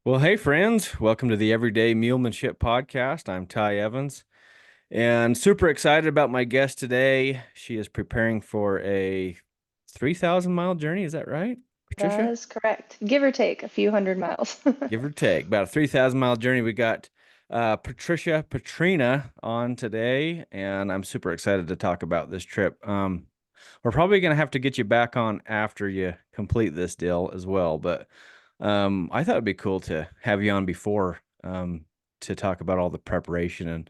Well, hey friends, welcome to the Everyday Mulemanship Podcast. I'm Ty Evans and super excited about my guest today. She is preparing for a 3,000 mile journey. Is that right, That Patricia? is correct. Give or take a few hundred miles. Give or take. About a 3,000 mile journey. We got Patricia Petrina on today, and I'm super excited to talk about this trip. We're probably going to have to get you back on after you complete this deal as well, but I thought it'd be cool to have you on before to talk about all the preparation and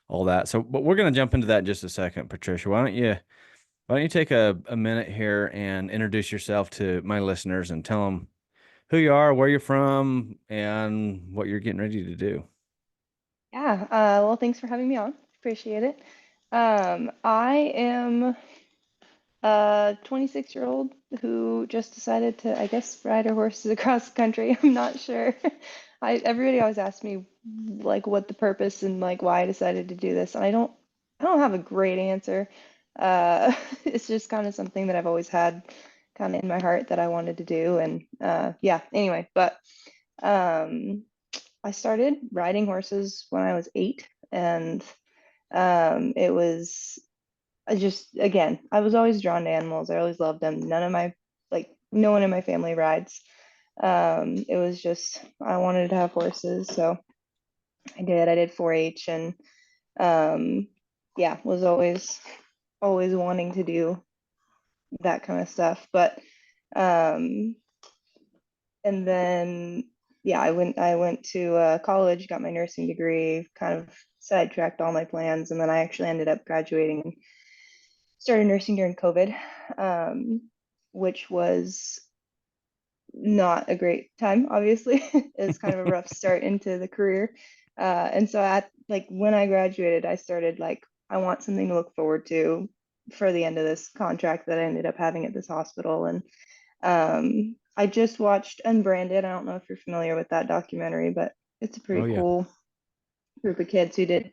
all that. So, but we're going to jump into that in just a second, Patricia. Why don't you take a minute here and introduce yourself to my listeners and tell them who you are, where you're from, and what you're getting ready to do. Yeah, well, thanks for having me on. Appreciate it. I am a 26-year-old who just decided to, I guess, ride her horses across the country. I'm not sure. Everybody always asks me like what the purpose and like why I decided to do this, and I don't have a great answer. It's just kind of something that I've always had kind of in my heart that I wanted to do, and yeah. Anyway, but um, I started riding horses when I was 8, and it was I just again I was always drawn to animals. I always loved them. No one in my family rides. It was just I wanted to have horses, so I did. I did 4-H and um, yeah, was always wanting to do that kind of stuff. But um, and then yeah, I went to college, got my nursing degree, kind of sidetracked all my plans, and then I actually ended up graduating and started nursing during COVID, which was not a great time, obviously. It was kind of a rough start into the career. And so at like when I graduated, I started like I want something to look forward to for the end of this contract that I ended up having at this hospital. And I just watched Unbranded. I don't know if you're familiar with that documentary, but it's a Oh pretty yeah. cool group of kids who did,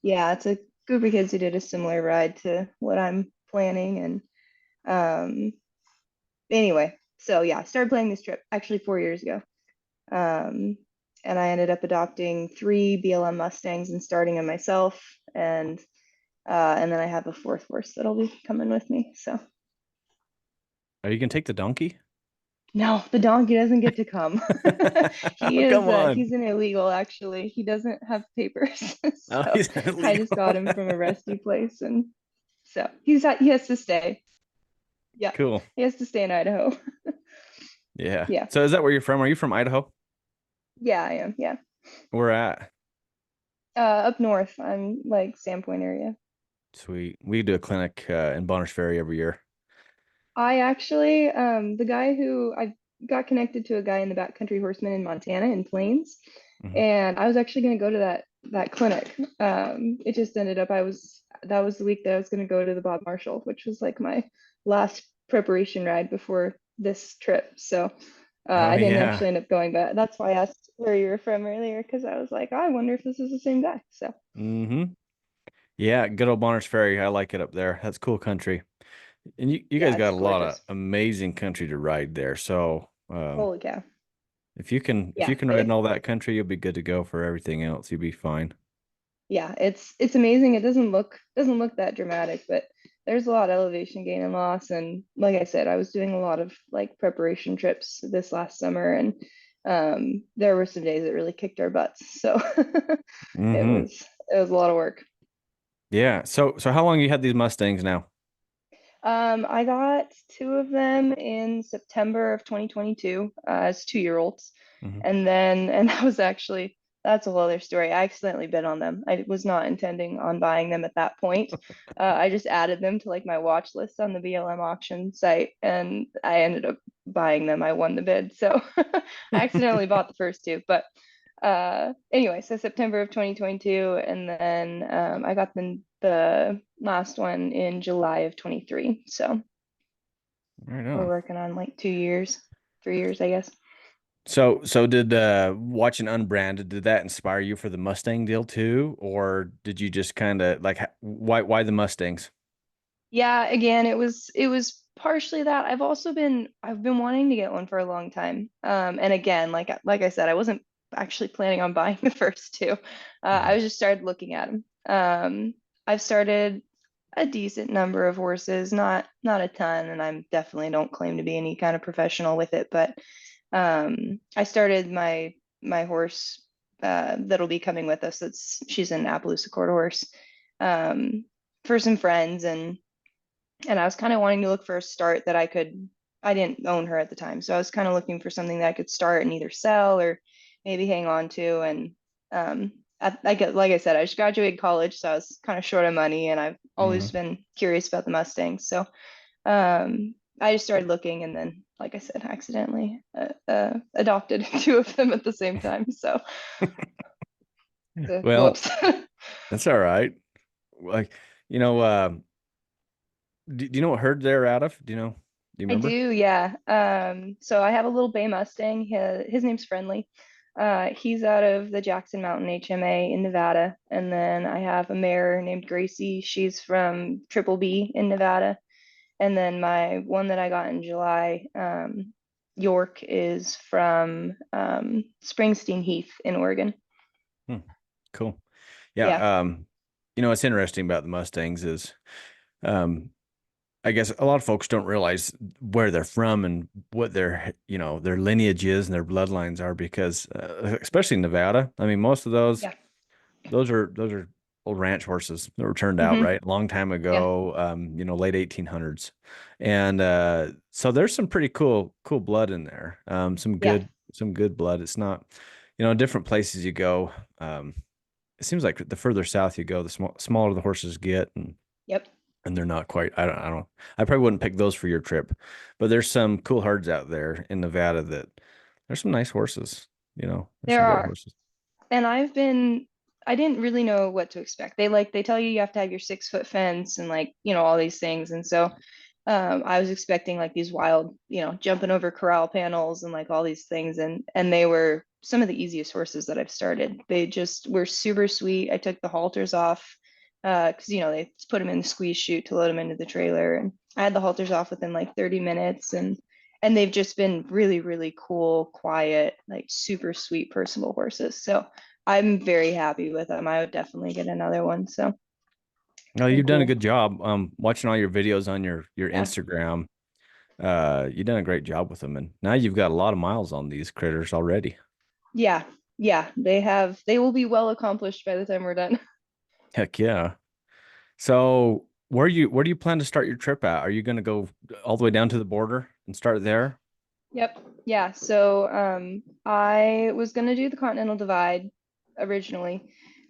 yeah, it's a group of kids who did a similar ride to what I'm planning. And um, anyway, so yeah, I started planning this trip actually 4 years ago. Um, and I ended up adopting 3 BLM Mustangs and starting them myself. And then I have a fourth horse that'll be coming with me. So Are you gonna take the donkey? no, the donkey doesn't get to come. Oh, come He's on. an illegal actually. He doesn't have papers. Oh, So he's I just illegal. got him from a rescue place, and so he has to stay. Yeah. Cool. He has to stay in Idaho. Yeah. Yeah. So is that where you're from? Are you from Idaho? Yeah, I am. Yeah. Where at? Up north. I'm like Sandpoint area. Sweet. We do a clinic in Bonners Ferry every year. I actually, the guy who I got connected to a guy in the Backcountry Horseman in Montana in Plains, Hmm. and I was actually going to go to that clinic. It just ended up that was the week that I was going to go to the Bob Marshall, which was like my last preparation ride before this trip. So Oh I didn't yeah. actually end up going, but that's why I asked where you were from earlier because I was like, I wonder if this is the same guy. So Hmm. Yeah, good old Bonners Ferry. I like it up there. That's cool country. And you guys yeah, got it's a lot of gorgeous. amazing country to ride there. So Holy cow. if you Yeah. can ride in all that country, you'll be good to go for everything else. You'll be fine. Yeah, it's amazing. It doesn't look that dramatic, but there's a lot of elevation gain and loss. And like I said, I was doing a lot of like preparation trips this last summer, and there were some days that really kicked our butts. So it Hmm. was it was a lot of work. Yeah. So how long you had these Mustangs now? I got two of them in September of 2022 as 2-year-olds. Hmm. And that was actually, that's a whole other story. I accidentally bid on them. I was not intending on buying them at that point. I just added them to like my watch list on the BLM auction site, and I ended up buying them. I won the bid. So I accidentally bought the first two. But anyway, so September of 2022, and then I got the last one in July of 23. So Right we're on. working on like 2 years, 3 years, I guess. So did watching Unbranded, did that inspire you for the Mustang deal too, or did you just kind of like why the Mustangs? Yeah, again, it was partially that. I've been wanting to get one for a long time. And again, like I said, I wasn't actually planning on buying the first two. I Mhm. was just started looking at them. I've started a decent number of horses, not a ton, and I'm definitely don't claim to be any kind of professional with it, but I started my horse that'll be coming with us. She's an Appaloosa quarter horse um, for some friends, and I was kind of wanting to look for a start that I could. I didn't own her at the time, so I was kind of looking for something that I could start and either sell or maybe hang on to. And like I said, I just graduated college, so I was kind of short of money, and I've always Mhm. been curious about the Mustangs. So I just started looking, and then, like I said, accidentally adopted two of them at the same time. So, Well, whoops. that's all right. Like, you know, do you know what herd they're out of? Do you I remember? do, yeah. So I have a little bay Mustang. His name's Friendly. He's out of the Jackson Mountain HMA in Nevada. And then I have a mare named Gracie. She's from Triple B in Nevada. And then my one that I got in July, York, is from Springsteen Heath in Oregon. Hmm. Cool. Yeah, Yeah. What's interesting about the Mustangs is, um, I guess a lot of folks don't realize where they're from and what their lineage is and their bloodlines are because, especially in Nevada, I mean, most of those yeah. those are old ranch horses that were turned out Hmm. right a long time Yeah, ago, late 1800s, and so there's some pretty cool blood in there, yeah, some good blood. It's not, different places you go. It seems like the further south you go, the smaller the horses get, yep. and they're not quite. I probably wouldn't pick those for your trip, but there's some cool herds out there in Nevada that there's some nice horses. There's There some great are. horses. And I didn't really know what to expect. They tell you have to have your 6 foot fence and like, all these things. And so I was expecting like these wild, jumping over corral panels and like all these things. And they were some of the easiest horses that I've started. They just were super sweet. I took the halters off because they put them in the squeeze chute to load them into the trailer. And I had the halters off within like 30 minutes, and they've just been really, really cool, quiet, like super sweet, personable horses. So I'm very happy with them. I would definitely get another one. So No, they're you've done a cool. good job. Watching all your videos on your Yeah. Instagram. You've done a great job with them, and now you've got a lot of miles on these critters already. Yeah. Yeah. They will be well accomplished by the time we're done. Heck yeah. So where do you plan to start your trip at? Are you going to go all the way down to the border and start there? Yep. Yeah. So I was going to do the Continental Divide originally,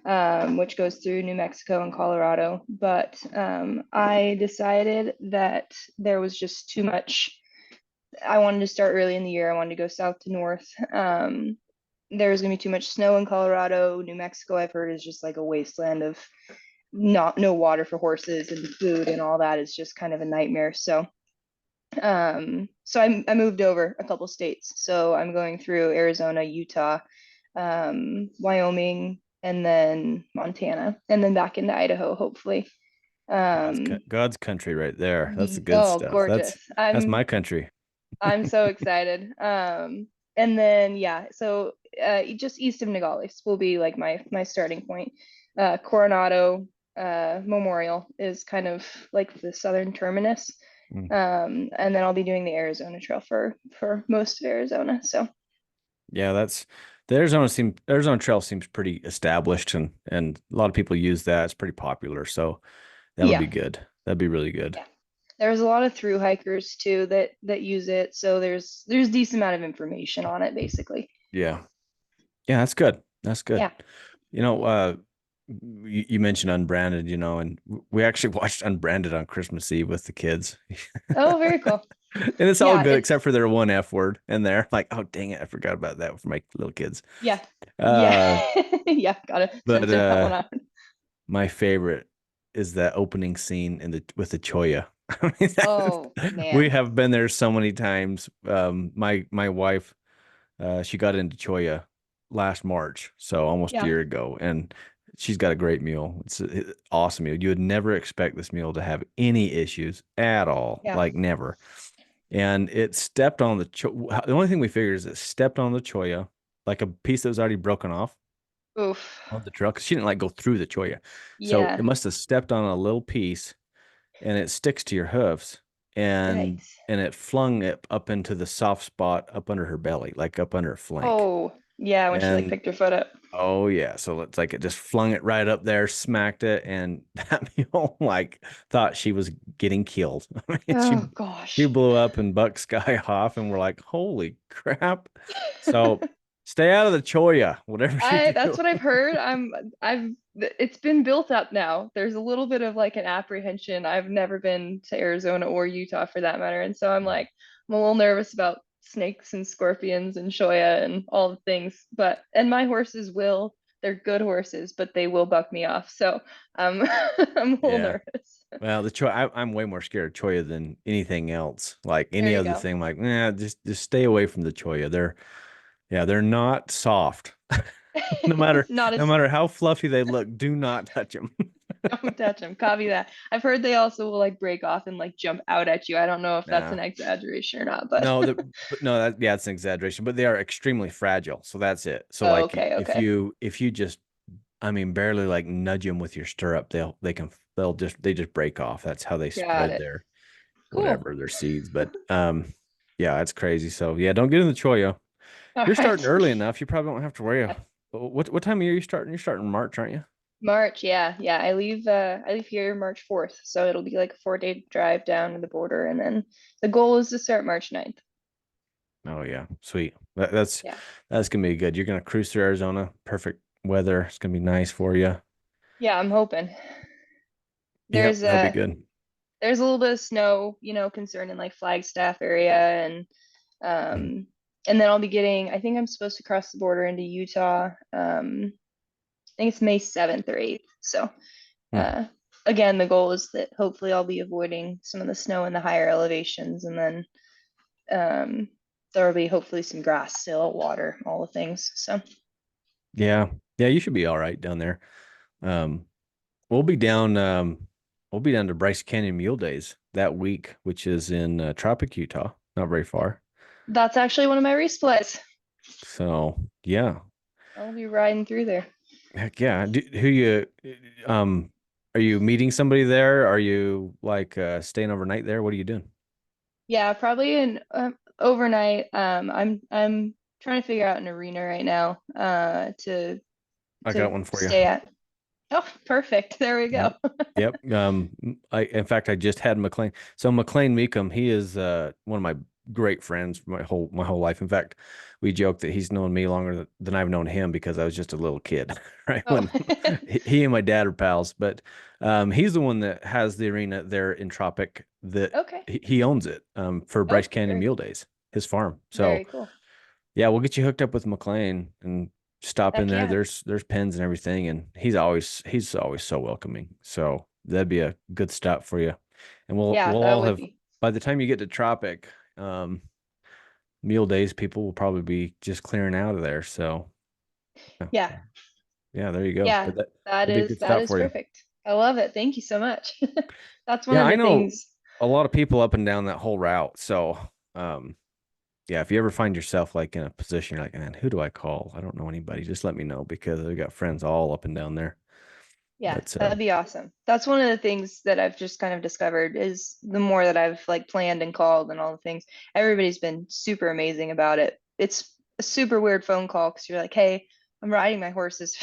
which goes through New Mexico and Colorado. But I decided that there was just too much. I wanted to start early in the year. I wanted to go south to north. There was going to be too much snow in Colorado. New Mexico, I've heard, is just like a wasteland of not no water for horses, and food and all that is just kind of a nightmare. So I moved over a couple states. So I'm going through Arizona, Utah, Wyoming, and then Montana, and then back into Idaho, hopefully. Um, God's country right there. That's the good oh, stuff. That's gorgeous. that's my country. I'm so excited. And then yeah, so just east of Nogales will be like my starting point. Coronado Memorial is kind of like the southern terminus. Mm. And then I'll be doing the Arizona Trail for most of Arizona. So Yeah, that's the Arizona Trail seems pretty established, and a lot of people use that. It's pretty popular, so that'll yeah, be good. That'd be really good. yeah. There's a lot of through hikers too that use it. So there's decent amount of information on it basically. Yeah. Yeah, that's good. That's good. Yeah. You know, you mentioned Unbranded, and we actually watched Unbranded on Christmas Eve with the kids. Oh, very cool. And it's all Yeah, good except for their one F word in there. Like, oh dang it, I forgot about that for my little kids. yeah, yeah, Uh, yeah. Gotta but censor that one out. my favorite is that opening scene with the Choya. I mean, Oh we man. have been there so many times. My wife, she got into Choya last March, so almost a Yeah, year ago, and she's got a great meal. It's an awesome meal. You would never expect this meal to have any issues at all, yeah, like never. And it stepped on the only thing we figured is it stepped on the Choya. like a piece that was already broken off Oof. on the trail because she didn't like go through the cholla. So it Yeah. must have stepped on a little piece and it sticks to your hoofs and Yikes. it flung it up into the soft spot up under her belly, like up under her flank. Oh, yeah, when she like And picked her foot up. oh yeah, so it's like it just flung it right up there, smacked it, and that mule like thought she was getting killed. I mean, Oh she gosh. blew up and bucked Sky off, and we're like, holy crap! So stay out of the cholla, whatever you I do. that's what I've heard. I've it's been built up now. There's a little bit of like an apprehension. I've never been to Arizona or Utah for that matter, and so I'm a little nervous about snakes and scorpions and shoya and all the things. But and my horses will, they're good horses, but they will buck me off. So I'm a little Yeah. nervous. Well, the cholla, I'm way more scared of cholla than anything else. Like There any you other go. thing, like, nah, just stay away from the cholla. They're not soft. No matter, Not no as matter how fluffy they look, do not touch them. don't touch them. Copy that. I've heard they also will like break off and like jump out at you. I don't know if that's Nah. an exaggeration or not, but No, but no, yeah, it's an exaggeration, but they are extremely fragile. So that's it. So oh, like okay, okay. if you just I mean barely like nudge them with your stirrup, they just break off. That's how they Got spread it. their Cool. whatever, their seeds. But yeah, it's crazy. So yeah, don't get in the choyo. All You're starting right. early enough. You probably don't have to worry. What time of year are you starting? You're starting in March, aren't you? March, yeah, yeah. I leave here March 4th, so it'll be like a 4-day drive down to the border, and then the goal is to start March 9th. Oh yeah, sweet. That's Yeah. that's gonna be good. You're gonna cruise through Arizona. Perfect weather. It's gonna be nice for you. Yeah, I'm hoping. Yep, There's that'll be a good. there's a little bit of snow, concern in like Flagstaff area Mhm. um and then I'll be getting, I think I'm supposed to cross the border into Utah. I think it's May 7th or 8th. So Hmm. uh again, the goal is that hopefully I'll be avoiding some of the snow in the higher elevations, and then um there will be hopefully some grass still, water, all the things. So Yeah, yeah, you should be all right down there. Um, we'll be down. We'll be down to Bryce Canyon Mule Days that week, which is in Tropic, Utah, not very far. that's actually one of my resupplies. So yeah, I'll be riding through there. heck yeah. Who you um are you meeting somebody there? Are you like staying overnight there? What are you doing? Yeah, probably an overnight. I'm trying to figure out an arena right now I got to one for you. stay at. Oh, perfect. There we go. Yep. Yep. In fact I just had McLean. So McLean Meekum, he is one of my great friends for my whole life. In fact, we joke that he's known me longer than I've known him because I was just a little kid, right? Oh, When he and my dad are pals, but he's the one that has the arena there in Tropic that okay. he owns it for Bryce Oh, Canyon very Mule cool. Days, his farm. So Very cool. yeah, we'll get you hooked up with McLean and stop in Heck there. yeah. There's pens and everything, and he's always so welcoming. So that'd be a good stop for you. And Yeah, we'll that all would have be. by the time you get to Tropic, meal days, people will probably be just clearing out of there. So yeah, Yeah. yeah, there you go. Yeah, But that that'd be a is good that stop is for you. perfect. I love it. Thank you so much. That's one Yeah, of I the know things. a lot of people up and down that whole route. So um yeah, if you ever find yourself like in a position, you're like, man, who do I call? I don't know anybody. Just let me know because we got friends all up and down there. Yeah, But that'd be awesome. That's one of the things that I've just kind of discovered is the more that I've like planned and called and all the things, everybody's been super amazing about it. It's a super weird phone call because you're like, hey, I'm riding my horses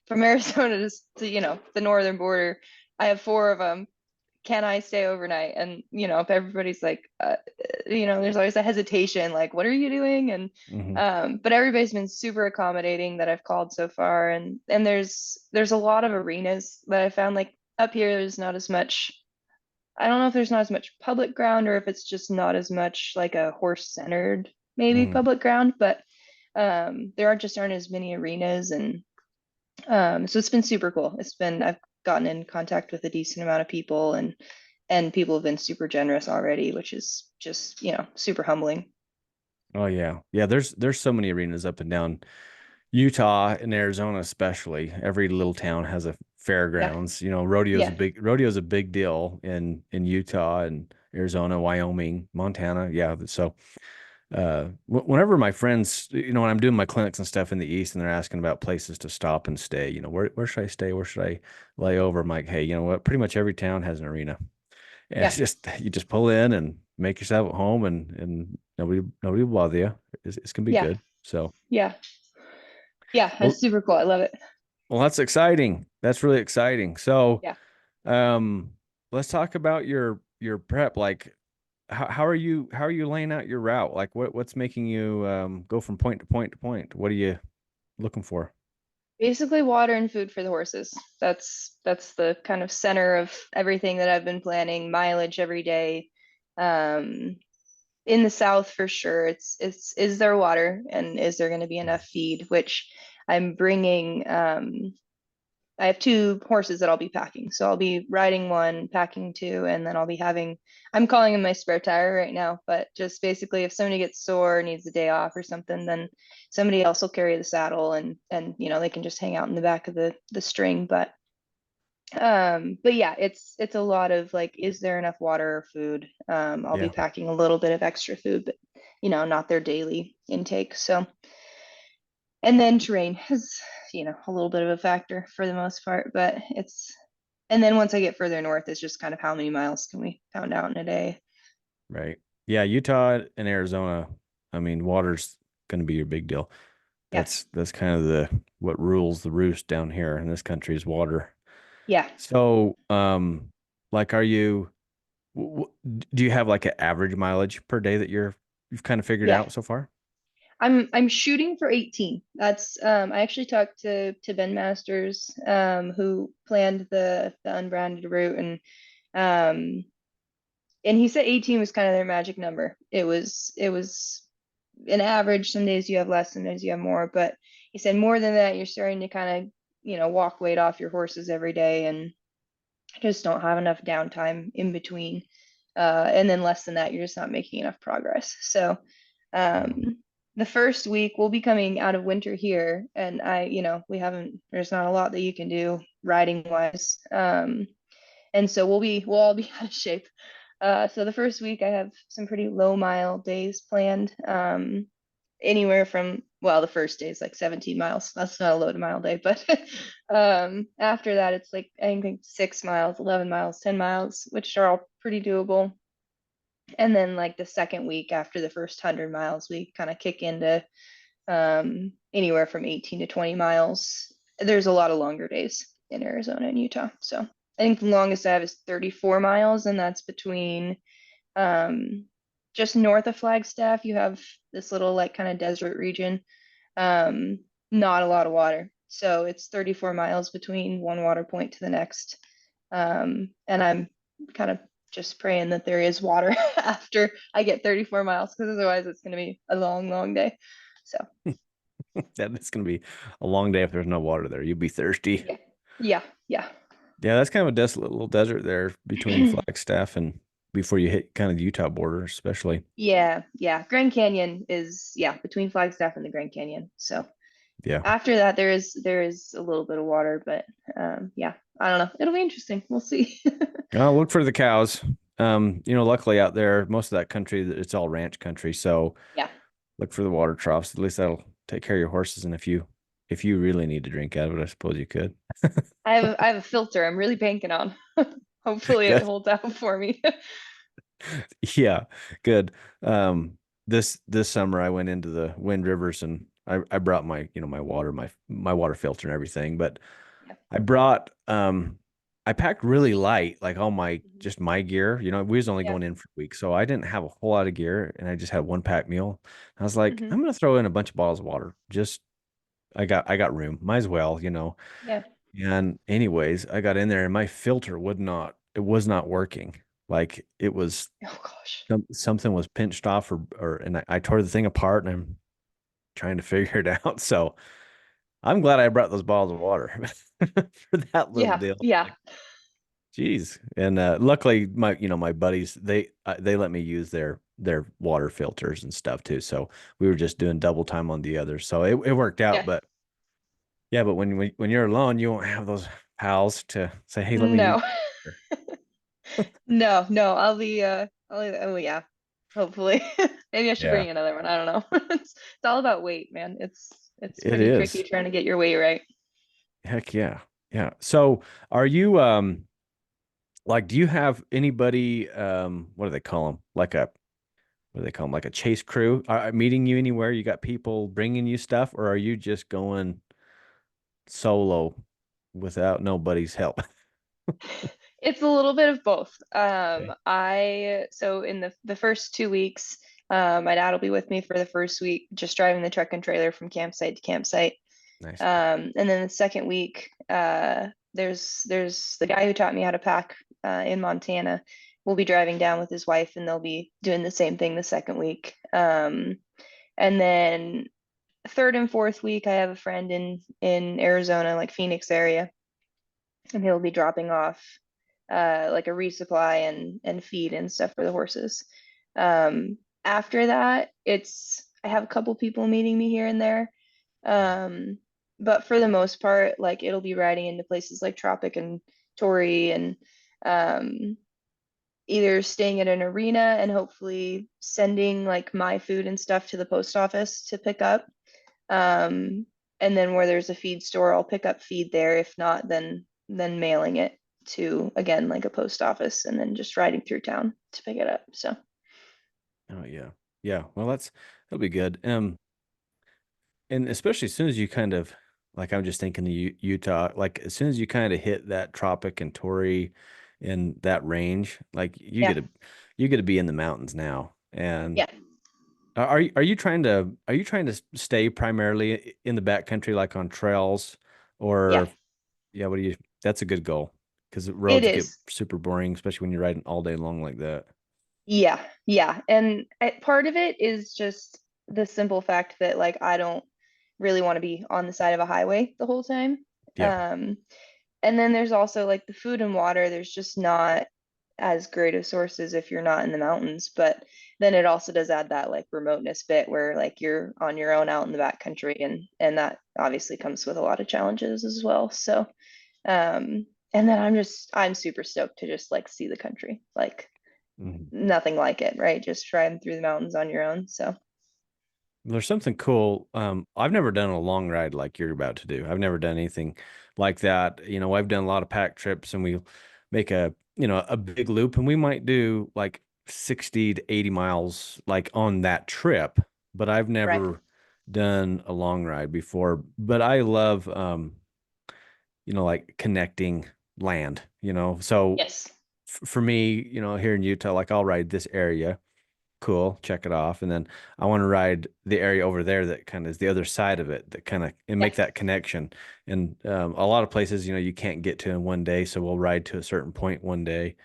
from Arizona to the northern border. I have four of them. Can I stay overnight? And if everybody's like, there's always a hesitation, like, what are you doing? And hmm but everybody's been super accommodating that I've called so far, and there's a lot of arenas that I found like up here. There's not as much. I don't know if there's not as much public ground or if it's just not as much like a horse centered maybe hmm public ground, but there aren't as many arenas, and so it's been super cool. I've gotten in contact with a decent amount of people, and people have been super generous already, which is just, super humbling. Oh yeah. Yeah, there's so many arenas up and down Utah and Arizona especially. Every little town has a Yeah. fairgrounds. Yeah. Rodeo's a big deal in Utah and Arizona, Wyoming, Montana. Yeah, so Whenever my friends, when I'm doing my clinics and stuff in the East and they're asking about places to stop and stay, where should I stay? Where should I lay over? I'm like, hey, you know what? Pretty much every town has an arena. And Yeah, it's just, you just pull in and make yourself at home and nobody will bother you. It's gonna be yeah, good. So, yeah, yeah. well, That's super cool. I love it. well, that's exciting. That's really exciting. So, Yeah. um, let's talk about your prep. Like, how are you laying out your route? Like, what's making you go from point to point to point? What are you looking for? Basically water and food for the horses. That's the kind of center of everything that I've been planning. Mileage every day. Um, in the south for sure, it's is there water and is there going to be enough feed? Which I'm bringing. I have two horses that I'll be packing. So I'll be riding one, packing two, and then I'll be having, I'm calling him my spare tire right now, but just basically if somebody gets sore, needs a day off or something, then somebody else will carry the saddle and they can just hang out in the back of the string. But yeah, it's a lot of like, is there enough water or food? I'll be Yeah, packing a little bit of extra food, but not their daily intake. So and then terrain is a little bit of a factor for the most part, but and then once I get further north, it's just kind of how many miles can we pound out in a day. right. Yeah, Utah and Arizona. I mean, water's going to be your big deal. Yeah, That's kind of the what rules the roost down here in this country is water. yeah, So, like, do you have like an average mileage per day that you've kind of figured yeah. out so far? I'm shooting for 18. That's I actually talked to Ben Masters, who planned the unbranded route, um and he said 18 was kind of their magic number. It was an average. Some days you have less, some days you have more, but he said more than that, you're starting to kind of walk weight off your horses every day, and just don't have enough downtime in between. And then less than that, you're just not making enough progress. So Yeah. um, the first week we'll be coming out of winter here, and we haven't. There's not a lot that you can do riding wise, and so we'll all be out of shape. So the first week I have some pretty low mile days planned. Anywhere from, well, the first day is like 17 miles. That's not a low to mile day, but after that it's like I think 6 miles, 11 miles, 10 miles, which are all pretty doable. And then like the second week after the first 100 miles, we kind of kick into anywhere from 18 to 20 miles. There's a lot of longer days in Arizona and Utah. So I think the longest I have is 34 miles, and that's between um, just north of Flagstaff. You have this little like kind of desert region, not a lot of water. So it's 34 miles between one water point to the next. And I'm kind of just praying that there is water after I get 34 miles, because otherwise it's going to be a long, long day. So, That it's going to be a long day if there's no water there. You'll be thirsty. yeah, yeah, yeah. Yeah, that's kind of a desolate little desert there between Flagstaff and before you hit kind of the Utah border, especially. Yeah, yeah. Grand Canyon is, yeah, between Flagstaff and the Grand Canyon. So Yeah. after that, there is a little bit of water, but yeah, I don't know. It'll be interesting. We'll see. Look for the cows. Luckily out there, most of that country, it's all ranch country. So Yeah, look for the water troughs. At least that'll take care of your horses. And if you really need to drink out of it, I suppose you could. I have a filter. I'm really banking on. Hopefully, it Good. holds out for me. Yeah, good. This summer I went into the Wind Rivers and I brought my water, my water filter and everything, but Yeah. I brought I packed really light, like all my just my gear. We was only Yeah. going in for a week, so I didn't have a whole lot of gear and I just had one pack meal. I was like, Hmm. I'm gonna throw in a bunch of bottles of water. Just I got room. Might as well. Yeah. And anyways, I got in there and my filter it was not working. Like it was Oh gosh. something was pinched off and I tore the thing apart and I'm trying to figure it out. So I'm glad I brought those bottles of water for that little Yeah. deal. Yeah. Like, geez. And luckily my buddies they let me use their water filters and stuff too. So we were just doing double time on the others. So it worked out. Yeah. But yeah, but when you're alone, you won't have those pals to say, hey, let me use No. your-" No. No. I'll be. Oh yeah. hopefully. Maybe I should Yeah, bring another one. I don't know. It's all about weight, man. It's it pretty tricky is. trying to get your weight right. Heck yeah. Yeah. So are you like do you have anybody what do they call them? Like a what do they call them? Like a chase crew are meeting you anywhere? You got people bringing you stuff, or are you just going solo without nobody's help? It's a little bit of both. Okay. I so in the first 2 weeks, my dad will be with me for the first week, just driving the truck and trailer from campsite to campsite. Nice. And then the second week, there's the guy who taught me how to pack in Montana. Will be driving down with his wife, and they'll be doing the same thing the second week. And then third and fourth week, I have a friend in Arizona, like Phoenix area, and he'll be dropping off like a resupply and feed and stuff for the horses. After that, it's I have a couple people meeting me here and there. Um, but for the most part, like it'll be riding into places like Tropic and Torrey and um, either staying at an arena and hopefully sending like my food and stuff to the post office to pick up. Um, and then where there's a feed store, I'll pick up feed there. If not, then mailing it to again like a post office and then just riding through town to pick it up. So Oh yeah. Yeah. Well, that'll be good. And especially as soon as you kind of like I'm just thinking the Utah, like as soon as you kind of hit that Tropic and Torrey in that range, like yeah, you get to be in the mountains now. And yeah, are you trying to stay primarily in the backcountry like on trails yeah. or yeah, what do you that's a good goal because the It roads get is. super boring, especially when you're riding all day long like that. Yeah, yeah. And part of it is just the simple fact that like I don't really want to be on the side of a highway the whole time. Yeah. Um, and then there's also like the food and water, there's just not as great of sources if you're not in the mountains. But then it also does add that like remoteness bit where like you're on your own out in the backcountry and that obviously comes with a lot of challenges as well. So and then I'm super stoked to just like see the country. Like Mhm. nothing like it, right? Just driving through the mountains on your own. So There's something cool. I've never done a long ride like you're about to do. I've never done anything like that. You know, I've done a lot of pack trips and we make a big loop and we might do like 60 to 80 miles like on that trip, but I've right. never done a long ride before. But I love like connecting land, you know. So Yes. for me, here in Utah, like I'll ride this area. Cool, check it off. And then I want to ride the area over there that kind of is the other side of it that kind of and Yeah. make that connection. And a lot of places, you can't get to in one day. So we'll ride to a certain point one day.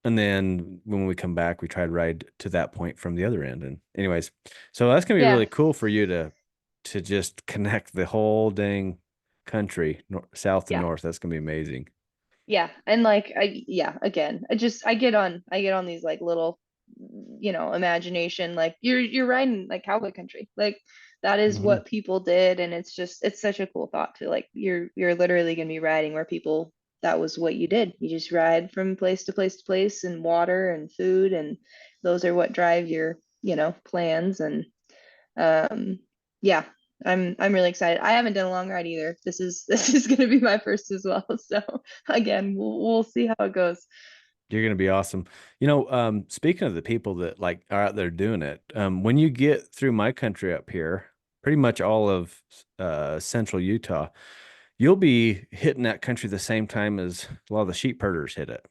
And then when we come back, we try to ride to that point from the other end. And anyways, so that's gonna be Yeah. really cool for you to just connect the whole dang country, south to Yeah. north. That's gonna be amazing. Yeah. And like yeah, again, I get on these like little imagination like you're riding like cowboy country. Like that is Hmm. what people did and it's such a cool thought to like you're literally going to be riding where people that was what you did. You just ride from place to place to place and water and food and those are what drive your, plans and Um, yeah, I'm really excited. I haven't done a long ride either. This is going to be my first as well. So again, we'll see how it goes. You're gonna be awesome. Speaking of the people that like are out there doing it, when you get through my country up here, pretty much all of central Utah, you'll be hitting that country the same time as a lot of the sheep herders hit it.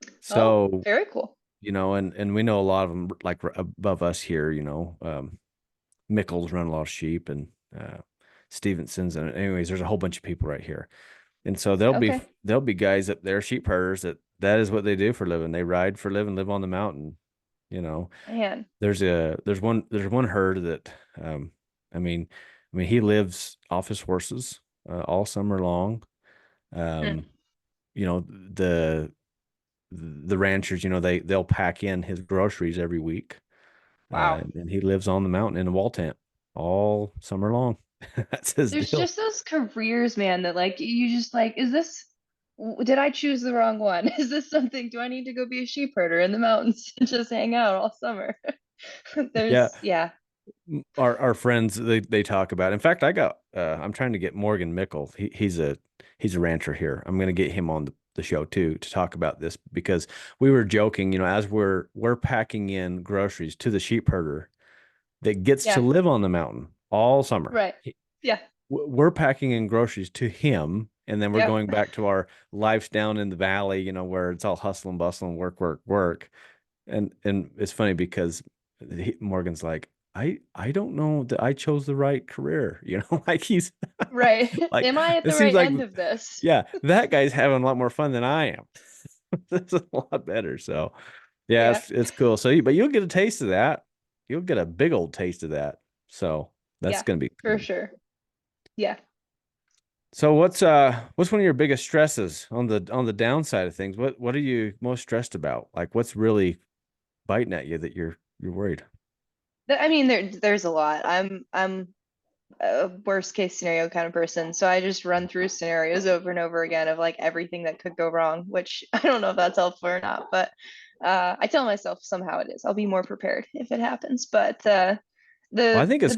Oh, So, very cool. and we know a lot of them like above us here, Mickles run a lot of sheep and Stevenson's and anyways, there's a whole bunch of people right here. And so Okay, there'll be guys up there, sheep herders that is what they do for a living. They ride for a living, live on the mountain. You know, man. there's one herd that um I mean he lives off his horses all summer long. Hmm. Um, the ranchers, they'll pack in his groceries every week. Wow. And he lives on the mountain in a wall tent all summer long. That's his There's deal. just those careers, man, that like you just like, is this? Did I choose the wrong one? Is this something, do I need to go be a sheep herder in the mountains and just hang out all summer? Yeah, Yeah, our friends they talk about. In fact, I'm trying to get Morgan Mickle. He's a rancher here. I'm going to get him on the show too to talk about this because we were joking, as we're packing in groceries to the sheep herder that gets to yeah, live on the mountain all summer. right. Yeah, We're packing in groceries to him, and then we're yep, going back to our lives down in the valley, where it's all hustle and bustle and work, work, work. And it's funny because Morgan's like, I don't know that I chose the right career, like he's right. like Am I at it the seems right like end of this? yeah, that guy's having a lot more fun than I am. It's a lot better. So yeah, Yeah, it's cool. So but you'll get a taste of that. You'll get a big old taste of that. So that's yeah, gonna be for cool. sure. Yeah. So what's one of your biggest stresses on the downside of things? What are you most stressed about? Like what's really biting at you that you're worried? I mean, there's a lot. I'm a worst case scenario kind of person, so I just run through scenarios over and over again of like everything that could go wrong, which I don't know if that's helpful or not, but I tell myself somehow it is. I'll be more prepared if it happens. But Well, the biggest,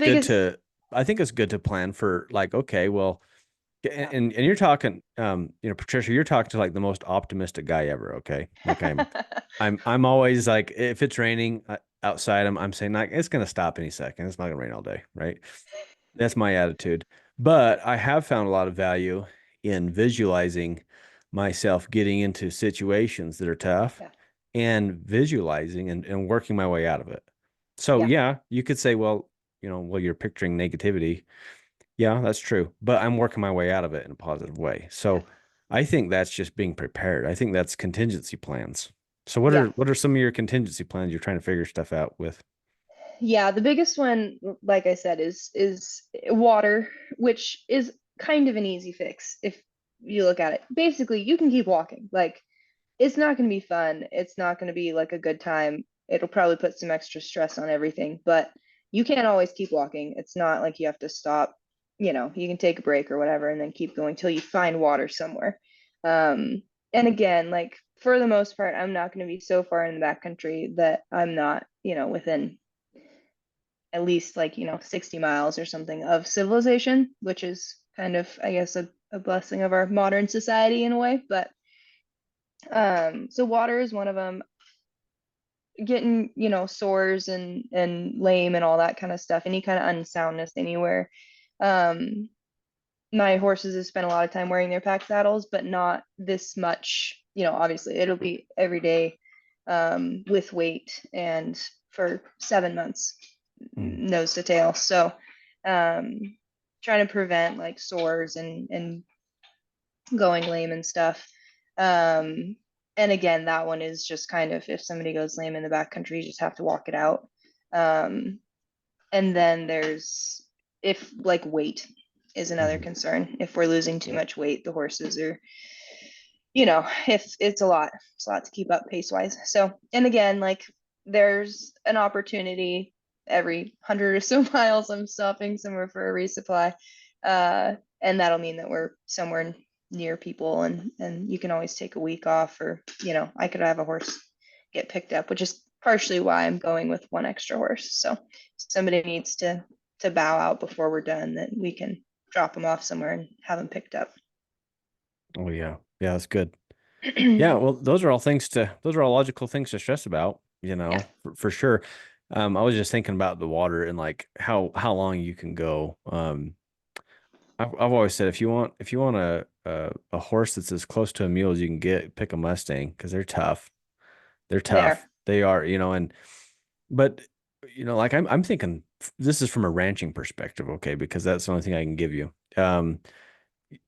I think it's good to plan for like, okay, well, yeah. and you're talking, Patricia, you're talking to like the most optimistic guy ever. Okay. Like I'm always like, if it's raining outside, I'm saying like, it's going to stop any second. It's not going to rain all day. Right. That's my attitude. But I have found a lot of value in visualizing myself getting into situations that are tough Yeah, and visualizing and working my way out of it. So yeah, yeah, you could say, well, you're picturing negativity. Yeah, that's true. But I'm working my way out of it in a positive way. yeah, So I think that's just being prepared. I think that's contingency plans. So what yeah. are some of your contingency plans you're trying to figure stuff out with? Yeah, the biggest one, like I said, is water, which is kind of an easy fix if you look at it. Basically, you can keep walking. Like it's not going to be fun. It's not going to be like a good time. It'll probably put some extra stress on everything, but you can't always keep walking. It's not like you have to stop. You can take a break or whatever and then keep going till you find water somewhere. Um, and again, like for the most part, I'm not going to be so far in the backcountry that I'm not, within at least like 60 miles or something of civilization, which is kind of, I guess, a blessing of our modern society in a way. But so water is one of them. Getting sores and lame and all that kind of stuff, any kind of unsoundness anywhere. um my horses have spent a lot of time wearing their pack saddles, but not this much. Obviously it'll be every day, with weight and for 7 months, Hmm. nose to tail. So um trying to prevent like sores and going lame and stuff. Um, and again, that one is just kind of if somebody goes lame in the backcountry, you just have to walk it out. Um, and then there's if like weight is another Hmm. concern. If we're losing too much weight, the horses are, if it's a lot to keep up pace wise. So, and again, like there's an opportunity every 100 or so miles. I'm stopping somewhere for a resupply. And that'll mean that we're somewhere near people, and you can always take a week off, or, I could have a horse get picked up, which is partially why I'm going with one extra horse. So somebody needs to bow out before we're done, that we can drop them off somewhere and have them picked up. Oh yeah. Yeah, that's good. Yeah, well, those are all logical things to stress about, Yeah. for sure. I was just thinking about the water and like how long you can go. I've always said if you want a horse that's as close to a mule as you can get, pick a Mustang because they're tough. They're There. tough. They are, and but like I'm thinking this is from a ranching perspective, okay, because that's the only thing I can give you.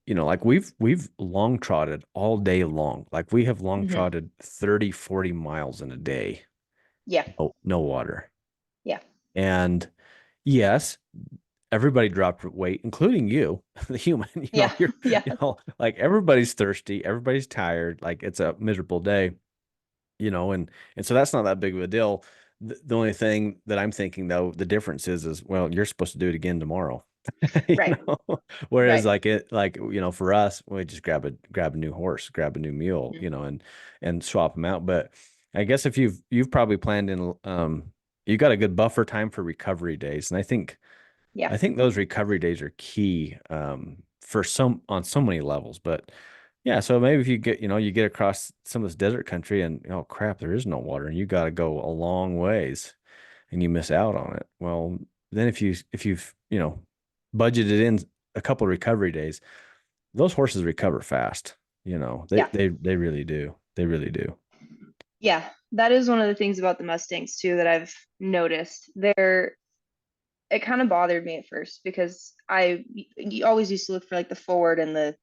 Like we've long trotted all day long. Like we have long Hmm. trotted 30, 40 miles in a day. Yeah. No water. Yeah. And yes, everybody dropped weight, including you, the human. Yeah. Yeah. Like everybody's thirsty, everybody's tired, like it's a miserable day, and so that's not that big of a deal. The only thing that I'm thinking though, the difference is well, you're supposed to do it again tomorrow. you Right, know. Whereas right. like for us, we just grab a new horse, grab a new mule, Mhm. and swap them out. But I guess if you've probably planned in you got a good buffer time for recovery days, and Yeah, I think those recovery days are key for some on so many levels. But yeah, so maybe if you get across some of this desert country and oh crap, there is no water, and you got to go a long ways and you miss out on it. Well, then if you've budgeted in a couple of recovery days, those horses recover fast. They yeah, they they really do. They really do. yeah. That is one of the things about the Mustangs too that I've noticed. It kind of bothered me at first because you always used to look for like the forward and the,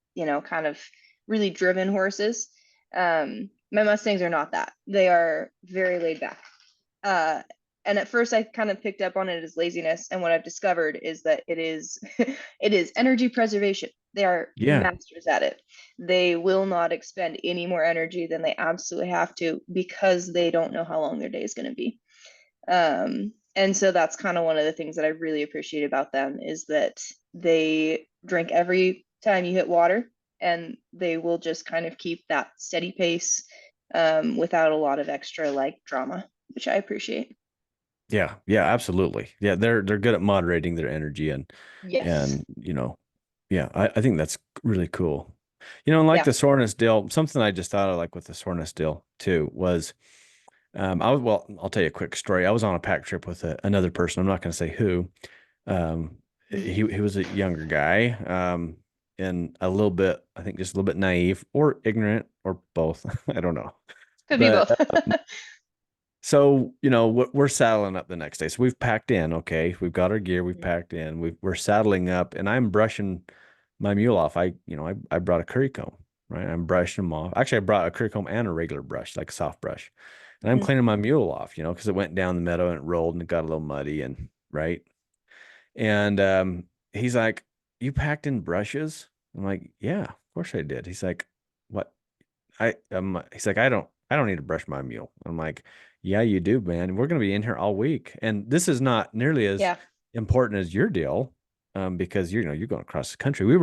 kind of really driven horses. My Mustangs are not that. They are very laid back. Uh, and at first I kind of picked up on it as laziness, and what I've discovered is that it is it is energy preservation. They are Yeah. masters at it. They will not expend any more energy than they absolutely have to because they don't know how long their day is going to be. And so that's kind of one of the things that I really appreciate about them is that they drink every time you hit water, and they will just kind of keep that steady pace without a lot of extra like drama, which I appreciate. Yeah. Yeah, absolutely. Yeah, they're good at moderating their energy Yes. and yeah, I think that's really cool. And like Yeah. the soreness deal, something I just thought of like with the soreness deal too was I'll tell you a quick story. I was on a pack trip with another person. I'm not going to say who. Um, he was a younger guy, and a little bit, I think, just a little bit naive or ignorant or both. I don't know. Could be But both. so we're saddling up the next day. So we've packed in. Okay, we've got our gear. We've Mhm. packed in. We're saddling up, and I'm brushing my mule off. I brought a curry comb. Right, I'm brushing him off. Actually, I brought a curry comb and a regular brush, like a soft brush, and I'm Mhm. cleaning my mule off. Because it went down the meadow and it rolled and it got a little muddy and right. And he's like, "You packed in brushes?" I'm like, "Yeah, of course I did." He's like, "What?" He's like, I don't need to brush my mule. I'm like, "Yeah, you do, man. We're gonna be in here all week, and this is not nearly as Yeah. important as your deal, because you're going across the country. We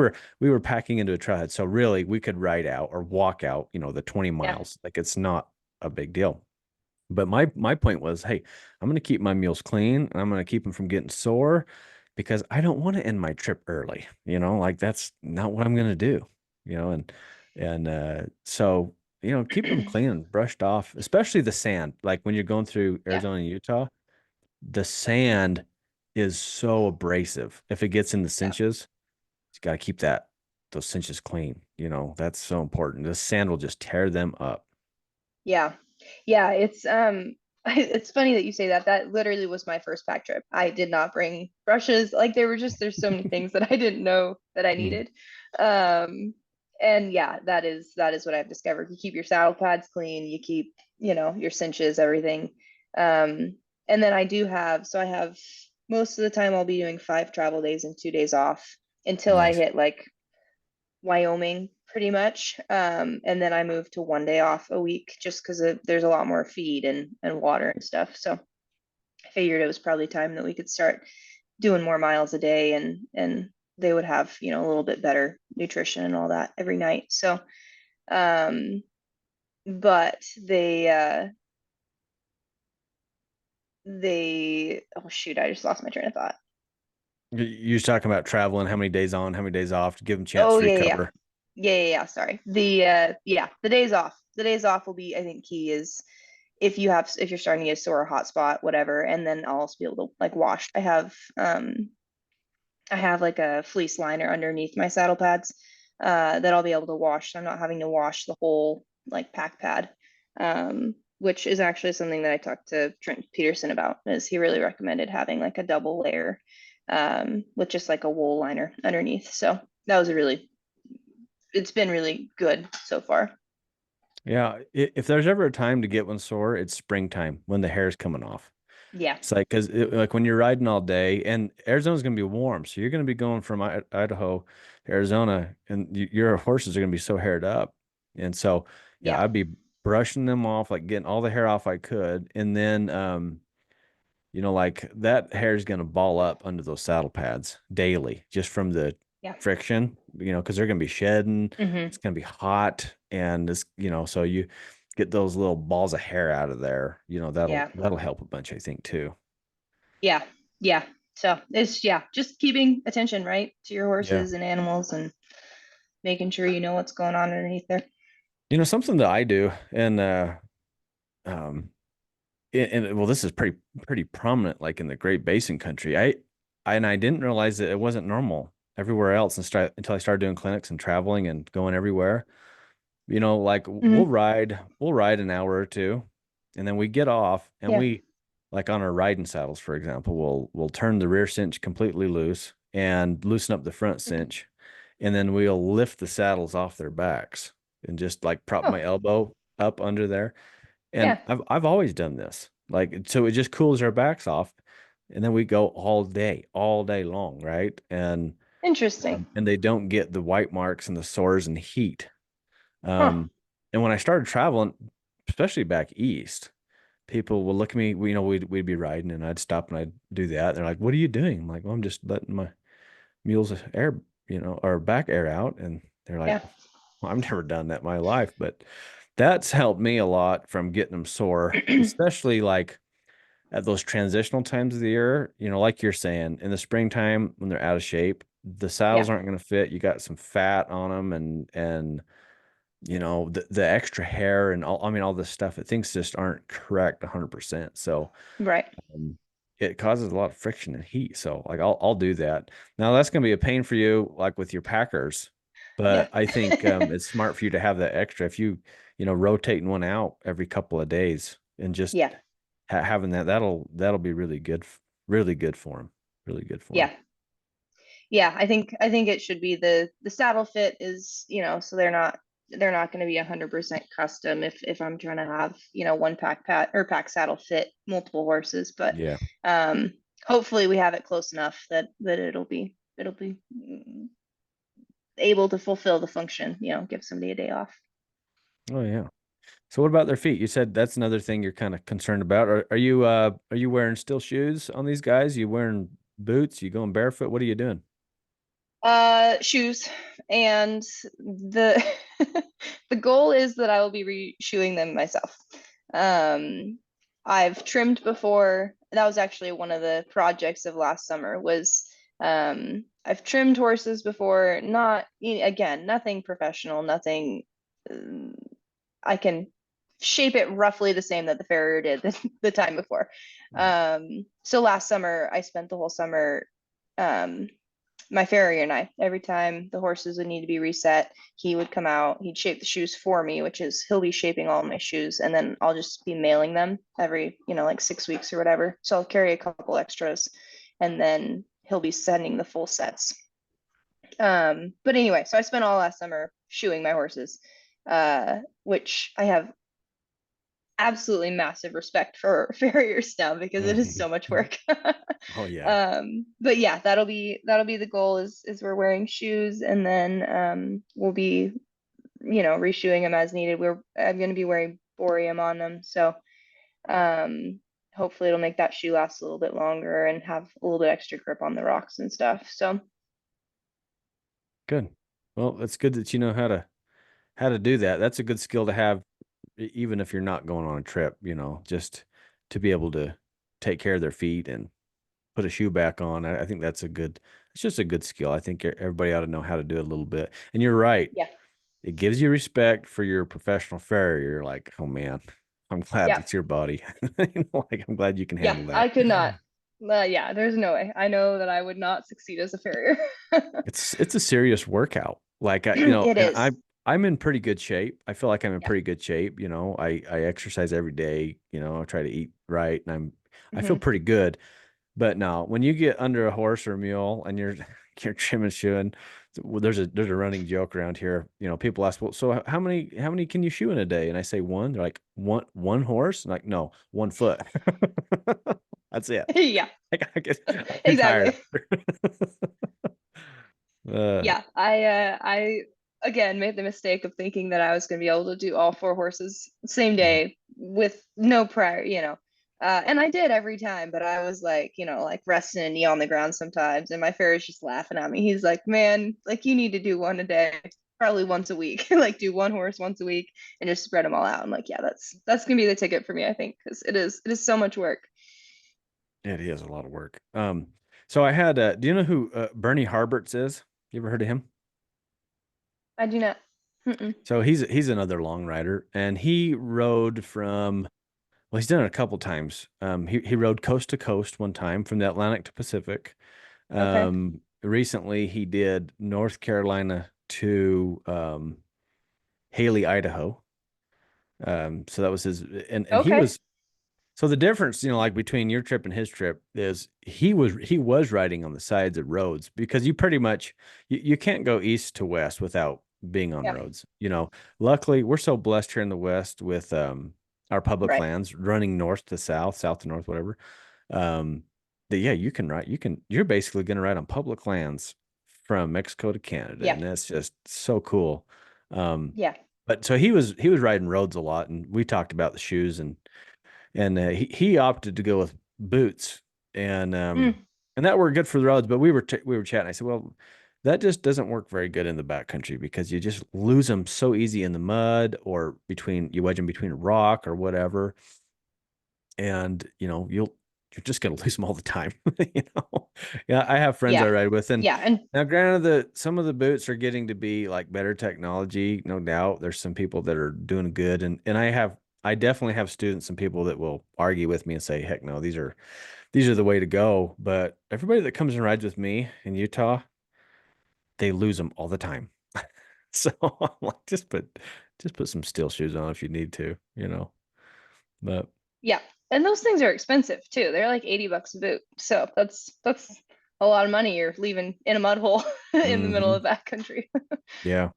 were packing into a trailhead, so really we could ride out or walk out, the 20 Yeah. miles. Like it's not a big deal." But my point was, hey, I'm going to keep my meals clean and I'm going to keep them from getting sore because I don't want to end my trip early. Like that's not what I'm going to do. So keep them clean and brushed off, especially the sand. Like when you're going through Yeah. Arizona and Utah, the sand is so abrasive. If it gets in the Yeah. cinches, you got to keep those cinches clean. That's so important. The sand will just tear them up. Yeah. Yeah, it's funny that you say that. That literally was my first pack trip. I did not bring brushes. Like there's so many things that I didn't know that I Mhm. needed. Um and yeah, that is what I've discovered. You keep your saddle pads clean, you keep, your cinches, everything. Um and then I have most of the time I'll be doing 5 travel days and 2 days off until I Nice. hit like Wyoming pretty much. And then I moved to 1 day off a week just because there's a lot more feed and water and stuff. So I figured it was probably time that we could start doing more miles a day, and they would have, a little bit better nutrition and all that every night. So um but they oh shoot, I just lost my train of thought. You're talking about traveling, how many days on, how many days off to give them a chance Oh to yeah, yeah, yeah. recover. Yeah, sorry. The days off. The days off will be, I think, key is if you're starting to get a sore or hot spot, whatever, and then I'll also be able to like wash. I have like a fleece liner underneath my saddle pads that I'll be able to wash. So I'm not having to wash the whole like pack pad. Which is actually something that I talked to Trent Peterson about, is he really recommended having like a double layer with just like a wool liner underneath. So that was it's been really good so far. Yeah, if there's ever a time to get one sore, it's springtime when the hair's coming off. Yeah. It's like because like when you're riding all day, and Arizona's gonna be warm, so you're gonna be going from Idaho to Arizona, and your horses are gonna be so haired up, and so yeah, Yeah. I'd be brushing them off, like getting all the hair off I could, and then like that hair is going to ball up under those saddle pads daily just from the Yeah. friction, because they're going to be shedding. Hmm. It's going to be hot, and so you get those little balls of hair out of there. That'll Yeah. that'll help a bunch, I think, too. Yeah. Yeah. So it's, yeah, just keeping attention, right, to your Yeah. horses and animals and making sure you know what's going on underneath there. Something that I do, and um, well, this is pretty prominent, like in the Great Basin country. I didn't realize that it wasn't normal everywhere else, until I started doing clinics and traveling and going everywhere. Like we'll Hmm. ride an hour or two, and then we get off, and Yeah. we, like on our riding saddles, for example, we'll turn the rear cinch completely loose and loosen up the front Hmm. cinch, and then we'll lift the saddles off their backs and just like prop my Oh, elbow up under there. And yeah. I've always done this. Like, so it just cools our backs off, and then we go all day long, right? Interesting. And they don't get the white marks and the sores and heat. Huh. And when I started traveling, especially back east, people would look at me. We'd be riding, and I'd stop and I'd do that. They're like, "What are you doing?" I'm like, "Well, I'm just letting my mule's air, or back air out." And they're like, Yeah. "Well, I've never done that in my life," but that's helped me a lot from getting them sore, especially like at those transitional times of the year. Like you're saying, in the springtime when they're out of shape, the saddles Yeah. aren't going to fit. You got some fat on them, and the extra hair and all, I mean, all this stuff, things just aren't correct 100%. So Right. um, it causes a lot of friction and heat. So like I'll do that. Now that's going to be a pain for you, like with your packers, Yeah. but I think it's smart for you to have that extra. If rotating one out every couple of days, and just Yeah. having that'll be really good for them. Really good for them. Yeah. Yeah, I think it should be the saddle fit is, so they're not going to be 100% custom if I'm trying to have, one pack saddle fit multiple horses, but Yeah. um hopefully we have it close enough that it'll be able to fulfill the function, give somebody a day off. Oh yeah. So what about their feet? You said that's another thing you're kind of concerned about. Are you wearing steel shoes on these guys? You wearing boots? You going barefoot? What are you doing? Shoes, and the the goal is that I will be reshoeing them myself. Um, I've trimmed before. That was actually one of the projects of last summer was I've trimmed horses before, not again, nothing professional, nothing um, I can shape it roughly the same that the farrier did the time before. So last summer I spent the whole summer um my farrier and I, every time the horses would need to be reset, he would come out, he'd shape the shoes for me, which is he'll be shaping all my shoes, and then I'll just be mailing them every, like 6 weeks or whatever. So I'll carry a couple extras, and then he'll be sending the full sets. But anyway, so I spent all last summer shoeing my horses, which I have absolutely massive respect for farriers now because it is so much work. Oh yeah. But yeah, that'll be the goal is we're wearing shoes, and then we'll be, reshoeing them as needed. I'm going to be wearing borium on them, so hopefully it'll make that shoe last a little bit longer and have a little bit extra grip on the rocks and stuff. So Good. Well, it's good that you know how to do that. That's a good skill to have, even if you're not going on a trip, just to be able to take care of their feet and put a shoe back on. I think it's just a good skill. I think everybody ought to know how to do it a little bit. And you're right. yeah, It gives you respect for your professional farrier. You're like, oh man, I'm glad yeah, it's your body. Like I'm glad you can yeah. handle that. I could not. Yeah, there's no way. I know that I would not succeed as a farrier. It's a serious workout. Like It and is. I'm in pretty good shape. I feel like I'm in Yeah. pretty good shape. I exercise every day. I try to eat right, and I feel Hmm. pretty good. But now, when you get under a horse or a mule and you're you're trimming shoeing, well, there's a running joke around here. People ask, well, so how many can you shoe in a day? And I say one. They're like, one horse? I'm like, no, 1 foot. That's it. Yeah, I'm too tired. exactly. uh, Yeah, I again made the mistake of thinking that I was going to be able to do all four horses same mhm. day with no prior, And I did every time, but I was like, like resting a knee on the ground sometimes. And my ferret's just laughing at me. He's like, man, like you need to do one a day, probably once a week. Like do one horse once a week and just spread them all out. I'm like, yeah, that's gonna be the ticket for me, I think, because it is so much work. It is a lot of work. So I had, do you know who Bernie Harberts is? You ever heard of him? I do not. Mm-mm. So he's another long rider, and he rode from, well, he's done it a couple times. He rode coast to coast one time from the Atlantic to Pacific. Okay. Recently he did North Carolina to Haley, Idaho. So that was his, and he Okay. was, so the difference, like between your trip and his trip is he was riding on the sides of roads because you pretty much you can't go east to west without being on Yeah. roads. Luckily we're so blessed here in the West with our public Right. lands running north to south, south to north, whatever. Um, that yeah, you're basically gonna ride on public lands from Mexico to Canada, Yeah. and that's just so cool. Um, Yeah. but so he was riding roads a lot, and we talked about the shoes and he opted to go with boots Mm. and that worked good for the roads, but we were chatting. I said, well, that just doesn't work very good in the backcountry because you just lose them so easy in the mud or between you wedge them between a rock or whatever, and you're just gonna lose them all the time. you know yeah, I have friends I Yeah. ride with, and Yeah. And now granted some of the boots are getting to be like better technology, no doubt. There's some people that are doing good, and I definitely have students and people that will argue with me and say, heck no, these are the way to go. But everybody that comes and rides with me in Utah, they lose them all the time. So I'm like, just put some steel shoes on if you need to. But yeah. And those things are expensive too. They're like $80 a boot. So that's a lot of money you're leaving in a mud hole in the middle hmm of backcountry. yeah.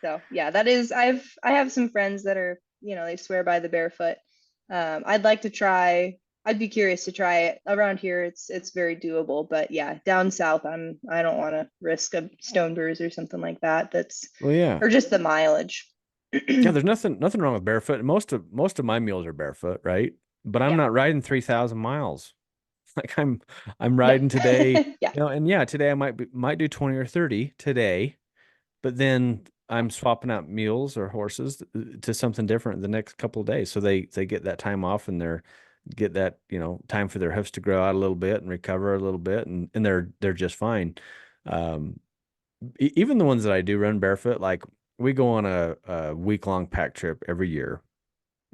So yeah, that is I have some friends that are, they swear by the barefoot. I'd like to try, I'd be curious to try it. Around here it's very doable, but yeah, down south I don't want to risk a stone bruise or something like that. Well, yeah. Or just the mileage. Yeah, there's nothing wrong with barefoot. Most of my meals are barefoot, right? But I'm Yeah. not riding 3,000 miles. Like I'm Yep. riding today, Yeah. and yeah, today I might do 20 or 30 today, but then I'm swapping out mules or horses to something different the next couple of days. So they get that time off, and they're get that, time for their hoofs to grow out a little bit and recover a little bit, and they're just fine. Um, Even the ones that I do run barefoot, like we go on a week-long pack trip every year,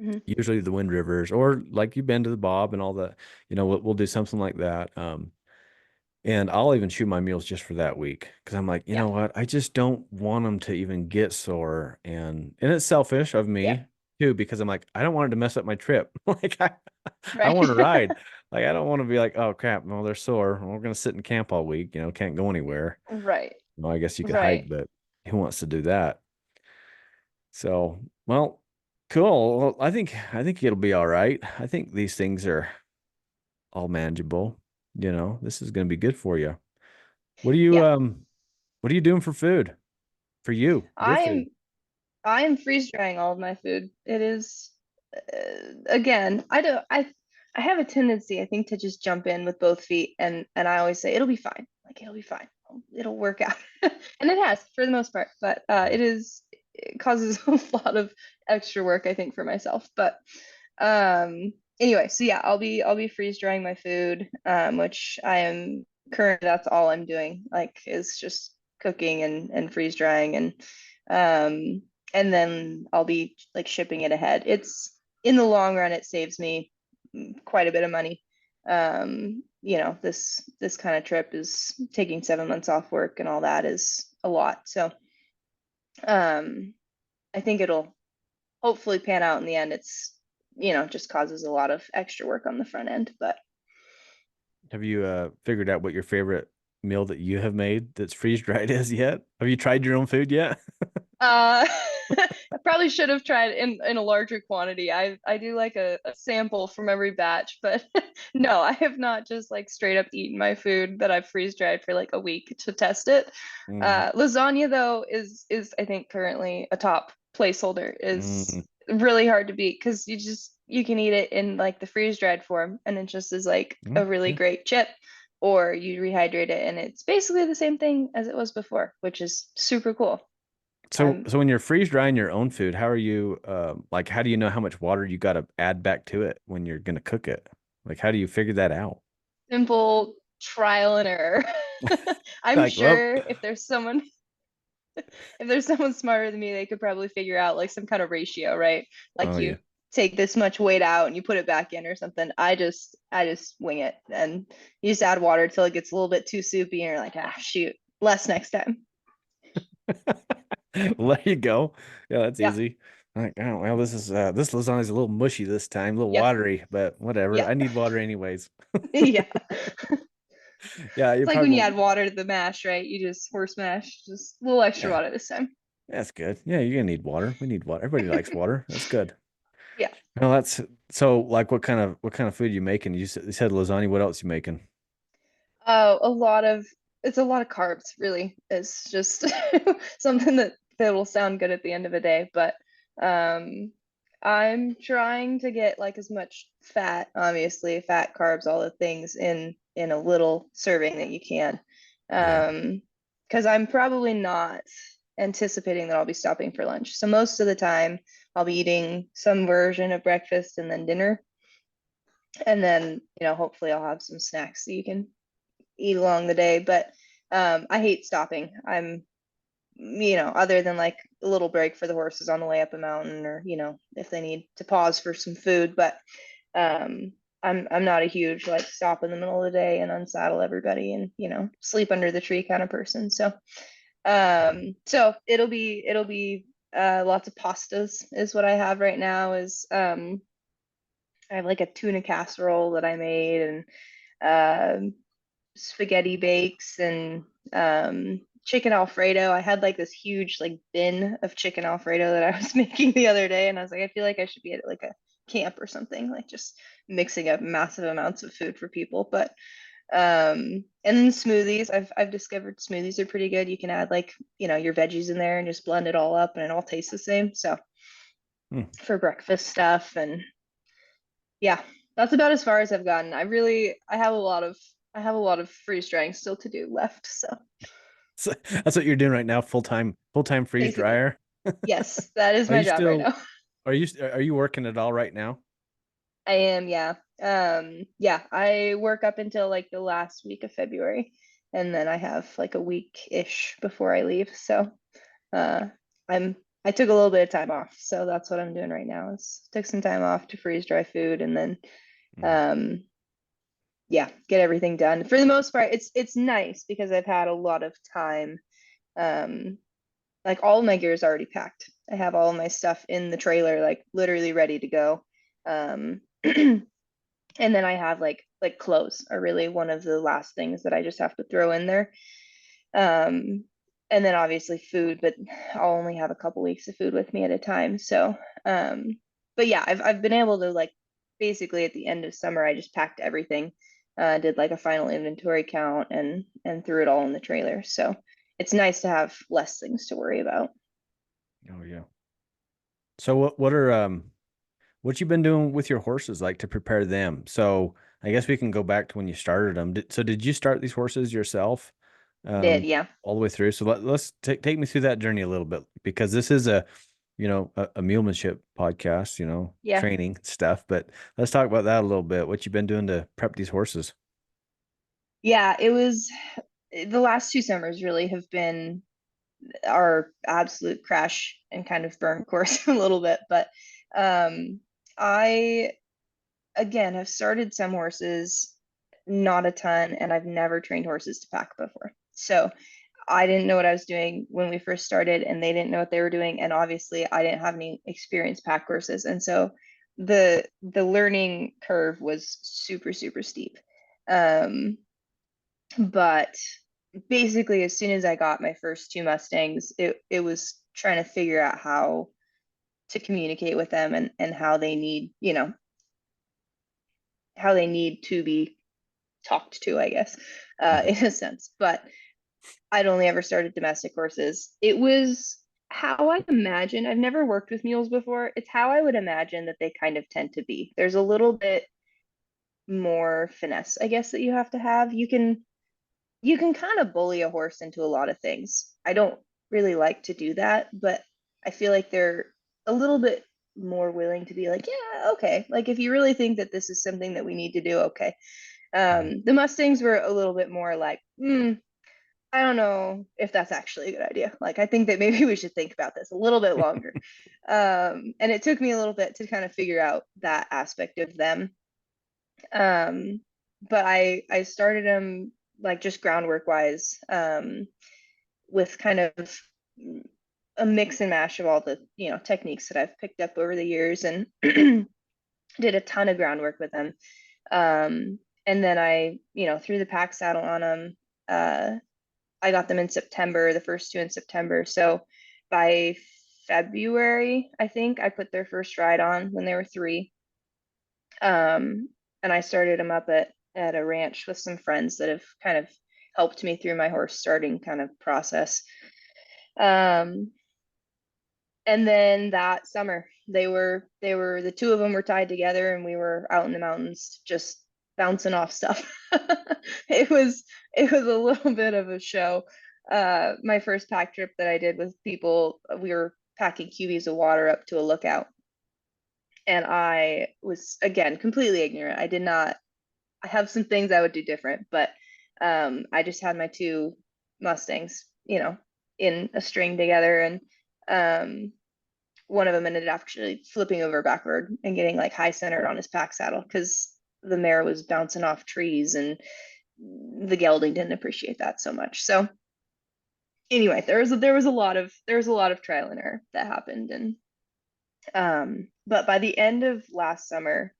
Mhm. usually the Wind Rivers, or like you've been to the Bob and all that, we'll do something like that. And I'll even shoot my meals just for that week because I'm like, you Yeah. know what? I just don't want them to even get sore. And it's selfish of Yeah. me too, because I'm like, I don't want it to mess up my trip. Like I Right. want to ride. Like I don't want to be like, oh crap, well, they're sore. We're gonna sit in camp all week, can't go anywhere. Right. Well, I guess you could hike, Right. but who wants to do that? So, well, cool. Well, I think it'll be all right. I think these things are all manageable. This is going to be good for you. What are you Yeah. um what are you doing for food? For your I am food. I am freeze drying all of my food. It is again, I don't I have a tendency, I think, to just jump in with both feet, and I always say it'll be fine. Like it'll be fine. It'll work out. And it has for the most part, but it causes a lot of extra work, I think, for myself. But anyway, so yeah, I'll be freeze drying my food, which I am currently that's all I'm doing, like is just cooking and freeze drying um and then I'll be like shipping it ahead. It's in the long run, it saves me quite a bit of money. This kind of trip is taking 7 months off work and all that is a lot. So um, I think it'll hopefully pan out in the end. It's just causes a lot of extra work on the front end, but Have you figured out what your favorite meal that you have made that's freeze dried is yet? Have you tried your own food yet? Uh, I probably should have tried in a larger quantity. I do like a sample from every batch, but no, I have not just like straight up eaten my food that I've freeze dried for like a week to test it. Mm, Lasagna though is I think currently a top placeholder mm, is really hard to beat because you just you can eat it in like the freeze dried form, and it just is like a Mm, really yeah. great chip, or you rehydrate it and it's basically the same thing as it was before, which is super cool. So, I'm so when you're freeze drying your own food, how are you, like, how do you know how much water you got to add back to it when you're going to cook it? Like, how do you figure that out? simple trial and error. I'm Like, well, sure if there's someone smarter than me, they could probably figure out like some kind of ratio, right? Like oh you yeah. take this much weight out and you put it back in or something. I just wing it, and you just add water till it gets a little bit too soupy and you're like, ah, shoot, less next time. Well, there you go. Yeah, that's Yeah. easy. Like, oh, well, this lasagna's a little mushy this time, a little Yep. watery, but whatever. Yeah. I need water anyways. Yeah. Yeah, you It's like when you probably add water to the mash, right? You just horse mash, just a little extra yeah, water this time. that's good. Yeah, you're gonna need water. We need water. Everybody likes water. That's good. Yeah. Well, that's so like what kind of food you making? You said lasagna. What else you making? A lot of it's a lot of carbs, really. It's just something that will sound good at the end of the day, but um I'm trying to get like as much fat, obviously, fat, carbs, all the things in a little serving that you can. Yeah. Um, because I'm probably not anticipating that I'll be stopping for lunch. So most of the time I'll be eating some version of breakfast and then dinner. And then, hopefully I'll have some snacks so you can eat along the day, but I hate stopping. Other than like a little break for the horses on the way up a mountain, or if they need to pause for some food, but um, I'm not a huge like stop in the middle of the day and unsaddle everybody and sleep under the tree kind of person. So it'll be lots of pastas is what I have right now. Is I have like a tuna casserole that I made, and spaghetti bakes, and chicken Alfredo. I had like this huge like bin of chicken Alfredo that I was making the other day, and I was like, I feel like I should be at like a camp or something, like just mixing up massive amounts of food for people. But and then smoothies. I've discovered smoothies are pretty good. You can add like, your veggies in there and just blend it all up and it all tastes the same. So Hmm. for breakfast stuff, and yeah, that's about as far as I've gotten. I have a lot of freeze drying still to do left. So So that's what you're doing right now, full time freeze basically, dryer. yes, that is Are my you job right still now. are you working at all right now? I am, yeah. Yeah, I work up until like the last week of February, and then I have like a week-ish before I leave. So, uh, I took a little bit of time off, so that's what I'm doing right now. Is took some time off to freeze dry food, and then, Mm. um, yeah, get everything done. For the most part, it's nice because I've had a lot of time. Um, like all of my gear is already packed. I have all of my stuff in the trailer, like literally ready to go. Um, and then I have like clothes are really one of the last things that I just have to throw in there. Um, and then obviously food, but I'll only have a couple weeks of food with me at a time. So, but yeah, I've been able to like basically at the end of summer, I just packed everything, did like a final inventory count and threw it all in the trailer. So it's nice to have less things to worry about. Oh yeah. So what you been doing with your horses like to prepare them? So I guess we can go back to when you started them. Did you start these horses yourself Did, yeah. all the way through? So let's take me through that journey a little bit because this is a mulemanship podcast, Yeah. training stuff. But let's talk about that a little bit. What you been doing to prep these horses? Yeah, it was the last 2 summers really have been our absolute crash and kind of burn course a little bit. But um, I, again, have started some horses, not a ton, and I've never trained horses to pack before. So I didn't know what I was doing when we first started, and they didn't know what they were doing. And obviously, I didn't have any experienced pack horses. And so the learning curve was super, super steep. Um, but basically, as soon as I got my first two Mustangs, it was trying to figure out how to communicate with them, and how they need, how they need to be talked to, I guess, Mhm. in a sense. But I'd only ever started domestic horses. It was how I imagine, I've never worked with mules before. It's how I would imagine that they kind of tend to be. There's a little bit more finesse, I guess, that you have to have. You can kind of bully a horse into a lot of things. I don't really like to do that, but I feel like they're a little bit more willing to be like, yeah, okay. Like if you really think that this is something that we need to do, okay. Mhm. The Mustangs were a little bit more like, I don't know if that's actually a good idea. Like I think that maybe we should think about this a little bit longer. And it took me a little bit to kind of figure out that aspect of them. Um, but I started them like just groundwork wise, with kind of a mix and mash of all the techniques that I've picked up over the years, and did a ton of groundwork with them. And then I threw the pack saddle on them. I got them in September, the first two in September. So by February, I think I put their first ride on when they were 3. And I started them up at a ranch with some friends that have kind of helped me through my horse starting kind of process. Um, and then that summer, they were the two of them were tied together, and we were out in the mountains just bouncing off stuff. It was a little bit of a show. My first pack trip that I did with people, we were packing cubies of water up to a lookout, and I was again completely ignorant. I have some things I would do different, but I just had my two Mustangs, in a string together, and um, one of them ended up actually flipping over backward and getting like high centered on his pack saddle because the mare was bouncing off trees, and the gelding didn't appreciate that so much. So anyway, there was a lot of trial and error that happened, and but by the end of last summer,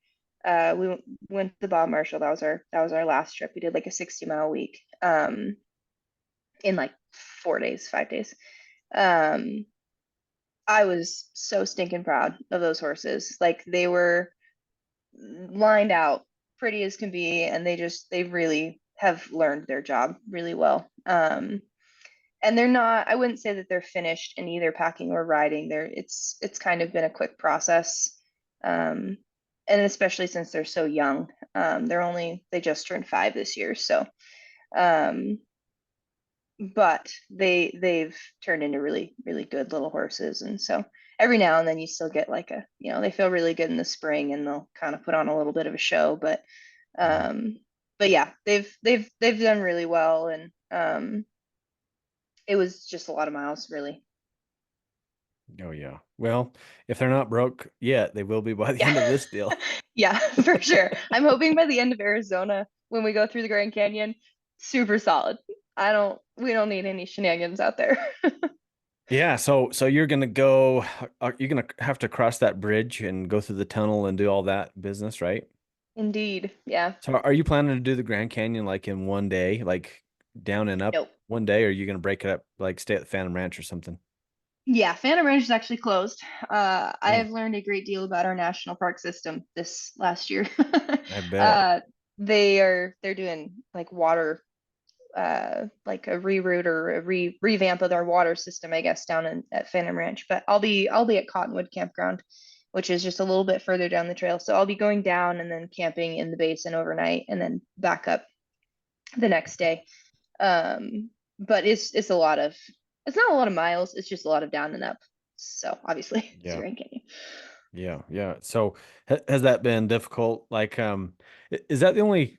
we went to Bob Marshall. That was our last trip. We did like a 60-mile week, in like 4 days, 5 days. Um, I was so stinking proud of those horses. Like they were lined out, pretty as can be, and they really have learned their job really well. And they're not, I wouldn't say that they're finished in either packing or riding. It's kind of been a quick process. Um, and especially since they're so young. They just turned 5 this year, so um, but they've turned into really, really good little horses. And so every now and then you still get like they feel really good in the spring, and they'll kind of put on a little bit of a show, Mhm. um, but yeah, they've done really well, and it was just a lot of miles, really. Oh yeah. Well, if they're not broke yet, they will be by the Yeah. end of this deal. Yeah, for sure. I'm hoping by the end of Arizona, when we go through the Grand Canyon, super solid. We don't need any shenanigans out there. Yeah, so you're gonna go, you're gonna have to cross that bridge and go through the tunnel and do all that business, right? Indeed. Yeah. So are you planning to do the Grand Canyon like in one day, like down and up Nope. one day, or are you gonna break it up, like stay at the Phantom Ranch or something? Yeah, Phantom Ranch is actually closed. I Mm, have learned a great deal about our national park system this last year. I bet. uh, they're doing like water, like a reroute or a revamp of their water system, I guess, down at Phantom Ranch. But I'll be at Cottonwood Campground, which is just a little bit further down the trail. So I'll be going down and then camping in the basin overnight, and then back up the next day. But it's not a lot of miles. It's just a lot of down and up. So obviously it's the Yeah. Grand Canyon. Yeah, yeah. So has that been difficult? Like, is that the only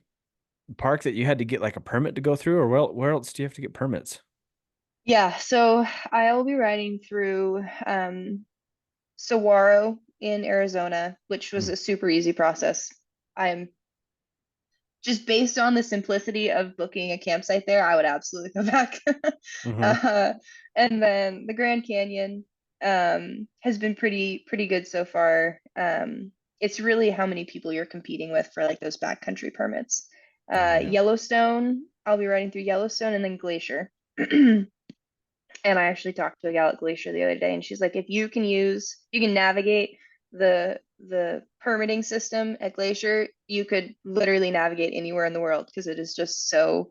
park that you had to get like a permit to go through, or where else do you have to get permits? Yeah, so I'll be riding through Saguaro in Arizona, which was Mm. a super easy process. I'm just based on the simplicity of booking a campsite there, I would absolutely go back. Mm-hmm. uh, and then the Grand Canyon has been pretty good so far. It's really how many people you're competing with for like those backcountry permits. Oh yeah. Yellowstone, I'll be riding through Yellowstone and then Glacier. And I actually talked to a gal at Glacier the other day, and she's like, if you can navigate the permitting system at Glacier, you could literally navigate anywhere in the world because it is just so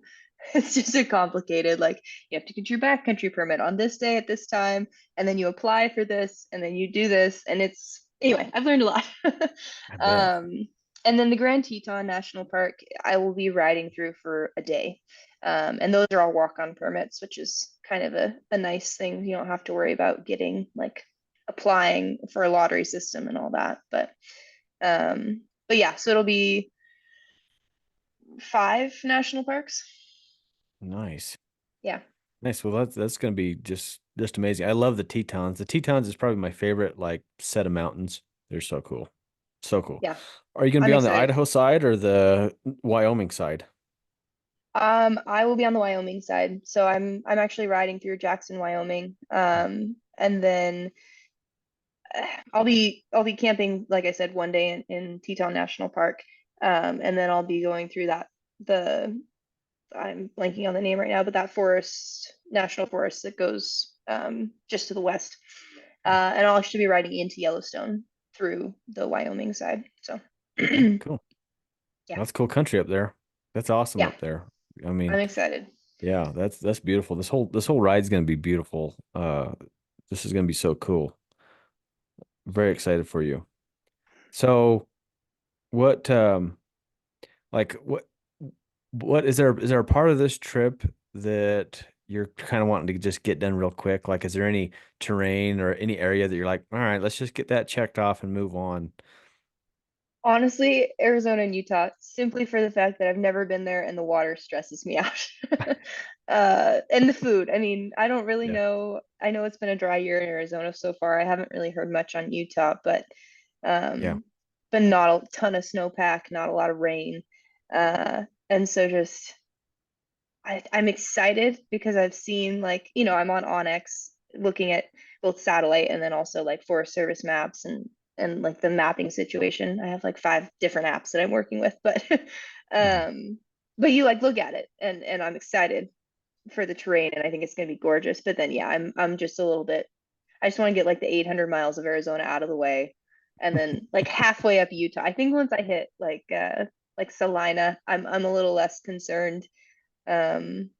It's just a complicated, like you have to get your backcountry permit on this day at this time, and then you apply for this, and then you do this, and it's anyway, I've learned a lot. I bet. Um, and then the Grand Teton National Park, I will be riding through for a day. And those are all walk-on permits, which is kind of a nice thing. You don't have to worry about getting like applying for a lottery system and all that. But yeah, so it'll be 5 national parks. Nice. Yeah. Nice. Well, that's gonna be just amazing. I love the Tetons. The Tetons is probably my favorite like set of mountains. They're so cool. So cool. Yeah, Are you gonna I'm be on the excited. Idaho side or the Wyoming side? I will be on the Wyoming side. So I'm actually riding through Jackson, Wyoming. And then I'll be camping, like I said, one day in Teton National Park. And then I'll be going through the I'm blanking on the name right now, but that national forest that goes just to the west. And I'll actually be riding into Yellowstone through the Wyoming side. So Okay, cool. yeah, That's cool country up there. That's awesome yeah, up there. I mean, I'm excited. yeah, that's beautiful. This whole ride's gonna be beautiful. This is gonna be so cool. Very excited for you. So, what like what is there a part of this trip that you're kind of wanting to just get done real quick? Like, is there any terrain or any area that you're like, all right, let's just get that checked off and move on? Honestly, Arizona and Utah, simply for the fact that I've never been there and the water stresses me out. And the food. I mean, I don't really Yeah. know. I know it's been a dry year in Arizona so far. I haven't really heard much on Utah, but Yeah. been not a ton of snowpack, not a lot of rain. And so just I'm excited because I've seen like, I'm on Onyx looking at both satellite and then also like Forest Service maps and like the mapping situation. I have like 5 different apps that I'm working with, but Mhm. um but you like look at it and I'm excited for the terrain and I think it's going to be gorgeous. But then yeah, I'm just a little bit I just want to get like the 800 miles of Arizona out of the way and then like halfway up Utah. I think once I hit like Salina, I'm a little less concerned um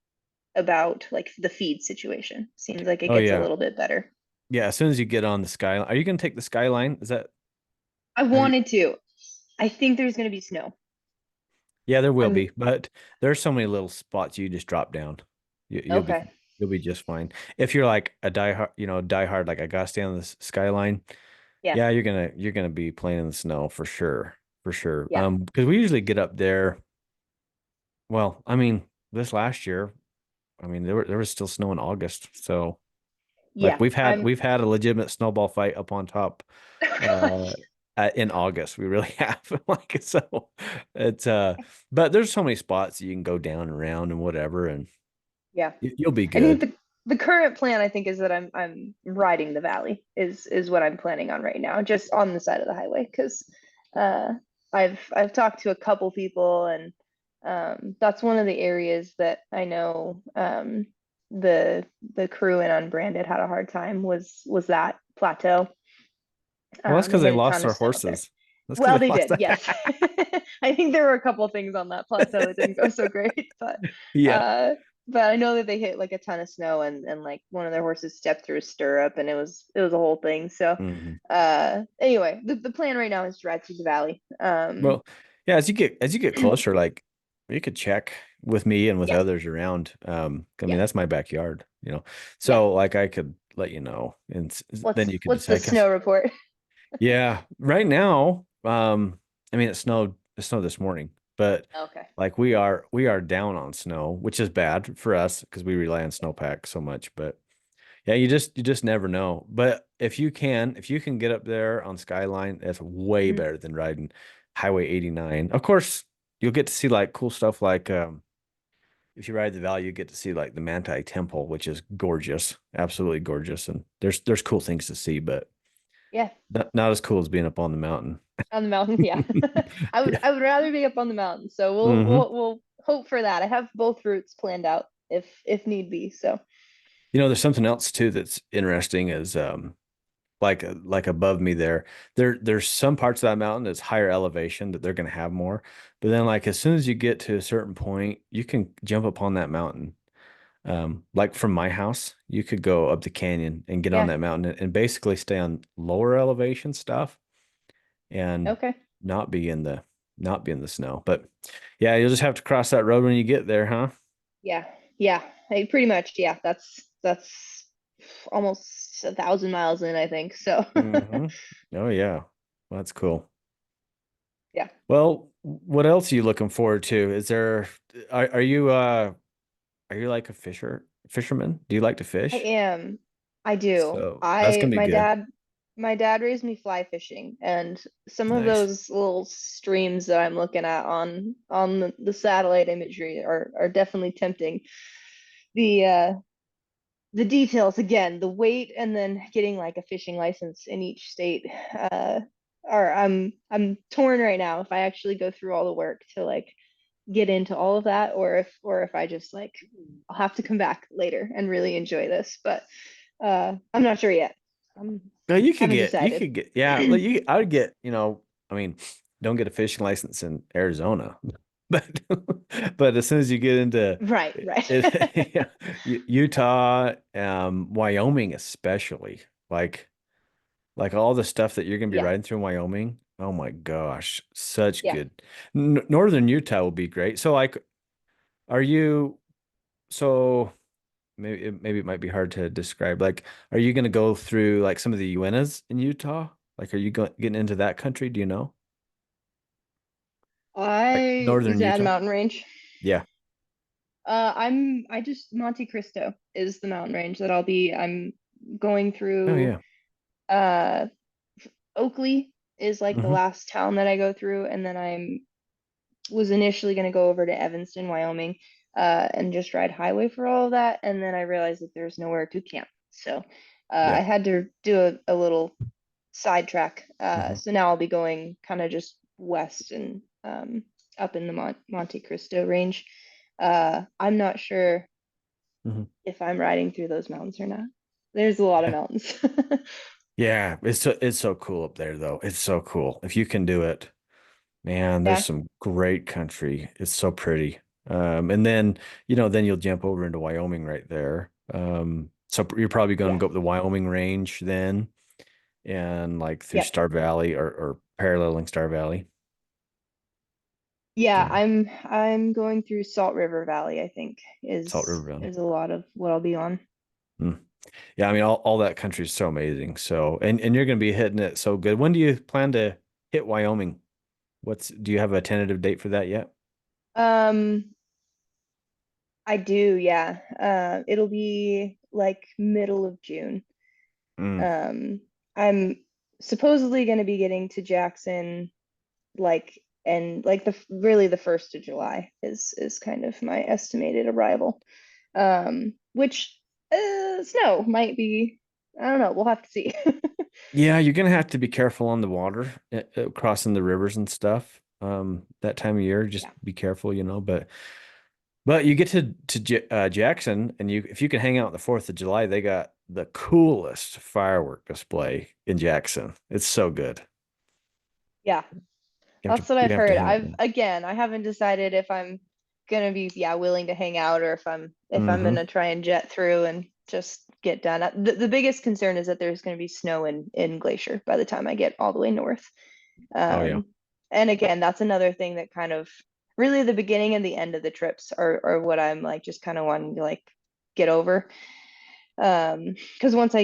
about like the feed situation. Seems like it Oh gets a yeah. little bit better. Yeah, as soon as you get on the skyline, are you gonna take the skyline? Is that I have you wanted to. I think there's going to be snow. Yeah, there will I'm be, but there's so many little spots you just drop down. You'll be okay. just fine. If you're like a diehard, like I gotta stay on the skyline. Yeah. Yeah, you're gonna be playing in the snow for sure, for sure. Yeah. Because we usually get up there. Well, I mean, this last year, I mean, there was still snow in August, so like Yeah. we've had a legitimate snowball fight up on top, uh, in August. We really have like so. It's but there's so many spots you can go down and around and whatever, and Yeah. you'll be I think good. the current plan I think is that I'm riding the valley is what I'm planning on right now, just on the side of the highway because uh I've talked to a couple people and that's one of the areas that I know the crew in Unbranded had a hard time was that plateau. Well, that's They because they get a lost ton of their snow up there. horses. That's because Well, they they lost did, yes. that. I think there were a couple things on that plateau that didn't go so great, but Yeah. uh but I know that they hit like a ton of snow and like one of their horses stepped through a stirrup and it was a whole thing. So Hmm. anyway, the plan right now is to ride through the valley. Well, yeah, as you get closer, like you could check with me and with Yeah, others around. I mean, yeah, that's my backyard, yeah. So like I could let you know, and then you could What's the decide. 'Cause snow report? yeah, right now, I mean, it snowed this morning, but Okay. like we are down on snow, which is bad for us because we rely on snowpack so much. But yeah, you just never know. But if you can get up there on Skyline, that's way Mhm. better than riding Highway 89. Of course, you'll get to see like cool stuff like if you ride the valley, you get to see like the Manti Temple, which is gorgeous, absolutely gorgeous, and there's cool things to see, but Yeah, not as cool as being up on the mountain. on the mountain. Yeah. I would Yeah. I would rather be up on the mountain. So we'll Hmm. we'll we'll hope for that. I have both routes planned out if need be. So There's something else too that's interesting is like above me there. There's some parts of that mountain that's higher elevation that they're going to have more. But then like as soon as you get to a certain point, you can jump up on that mountain. Like from my house, you could go up the canyon and get on Yeah. that mountain and basically stay on lower elevation stuff and Okay. not be in the not be in the snow. But yeah, you'll just have to cross that road when you get there, huh? Yeah. Yeah. Pretty much. Yeah. That's almost 1,000 miles in, I think. So Hmm. Oh yeah. Well, that's cool. yeah, Well, what else are you looking forward to? Are you like a fisherman? Do you like to I fish? am. I do. So that's gonna be good. My dad raised me fly fishing, and some of Nice. those little streams that I'm looking at on the satellite imagery are definitely tempting. The the details again, the weight, and then getting like a fishing license in each state are I'm torn right now if I actually go through all the work to like get into all of that, or if I just like I'll have to come back later and really enjoy this. But I'm not sure yet. I'm No, haven't you decided. could get, yeah, like I would get, I mean, don't get a fishing license in Arizona, but, but as soon as you get into Right, right. yeah, Utah, Wyoming, especially, like all the stuff that you're going to be Yeah, riding through in Wyoming. Oh my gosh, such yeah. good. N Northern Utah will be great. So like, are you, so maybe it might be hard to describe. Like, are you going to go through like some of the Uintas in Utah? Like, are you getting into that country? Do you know? Like I is northern that a Utah? mountain range? Yeah. I just Monte Cristo is the mountain range that I'm going Oh through. yeah. Uh, Oakley is like the Hmm. last town that I go through, and then I'm was initially going to go over to Evanston, Wyoming, and just ride highway for all of that, and then I realized that there's nowhere to camp, so I Yeah. had to do a little sidetrack. Hmm. So now I'll be going kind of just west and up in the Monte Cristo range. I'm not sure Hmm. if I'm riding through those mountains or not. There's a lot of Yeah. mountains. Yeah. It's so cool up there though. It's so cool. If you can do it, man, there's Yeah, some great country. It's so pretty. And then, then you'll jump over into Wyoming right there. So you're probably going to yeah, go up the Wyoming range then and like through yep. Star Valley or paralleling Star Valley. Yeah, So I'm going through Salt River Valley, I think, Salt River Valley. is a lot of what I'll be on. Mm. Yeah, I mean all that country is so amazing. So and you're gonna be hitting it so good. When do you plan to hit Wyoming? Do you have a tentative date for that yet? Um, I do, yeah. It'll be like middle of June. Mm, Um, I'm supposedly going to be getting to Jackson like and like really the 1st of July is kind of my estimated arrival. Which snow might be, I don't know, we'll have to see. yeah, you're gonna have to be careful on the water, crossing the rivers and stuff. That time of year, just Yeah. be careful, But you get to Jackson, and if you can hang out on the 4th of July, they got the coolest firework display in Jackson. It's so good. Yeah. That's what You're I've gonna have to heard. hang out there. I haven't decided if I'm gonna be, yeah, willing to hang out or if I'm Hmm. gonna try and jet through and just get done. The biggest concern is that there's gonna be snow in Glacier by the time I get all the way north. Oh yeah. Um, and again, that's another thing that kind of really the beginning and the end of the trips are what I'm like just kind of wanting to like get over. Because once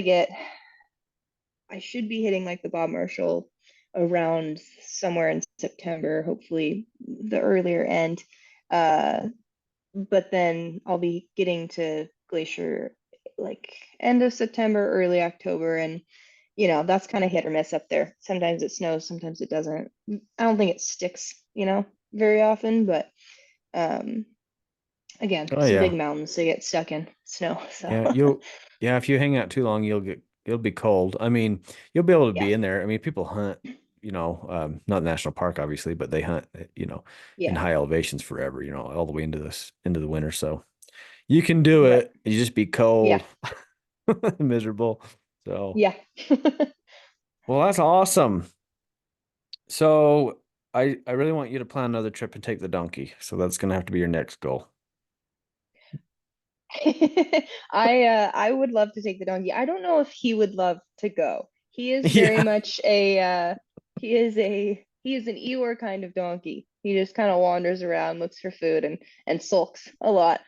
I should be hitting like the Bob Marshall around somewhere in September, hopefully the earlier end. Uh, but then I'll be getting to Glacier like end of September, early October, and that's kind of hit or miss up there. Sometimes it snows, sometimes it doesn't. I don't think it sticks, very often, but um, again, Oh some big yeah. mountains to get stuck in snow. So Yeah, yeah, if you hang out too long, it'll be cold. I mean, you'll be able to yeah, be in there. I mean, people hunt, not national park, obviously, but they hunt, in yeah, high elevations forever, all the way into the winter. So you can do right, it. You just be yeah, cold, miserable. So yeah. Well, that's awesome. So I really want you to plan another trip and take the donkey. So that's gonna have to be your next goal. I would love to take the donkey. I don't know if he would love to go. He is very Yeah. much he is an Eeyore kind of donkey. He just kind of wanders around, looks for food and sulks a lot.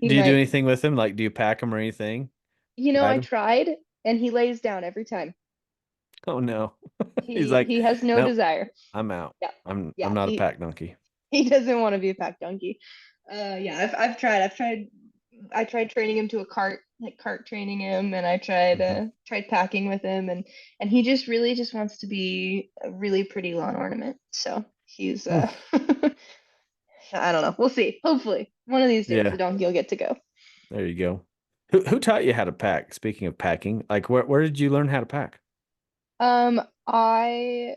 He Do you do might, anything with him? Like, do you pack him or anything? I Ride him? tried and he lays down every time. Oh no. He's like, He has no nope, desire. I'm out. Yeah. I'm Yeah, not a pack donkey. he doesn't want to be a pack donkey. Yeah, I tried training him to a cart, like cart training him, and I Mhm. tried packing with him, and he just really just wants to be a really pretty lawn ornament. So he's Hmm. I don't know. We'll see. Hopefully, one of these days the Yeah, donkey will get to go. there you go. Who taught you how to pack? Speaking of packing, like where did you learn how to pack? I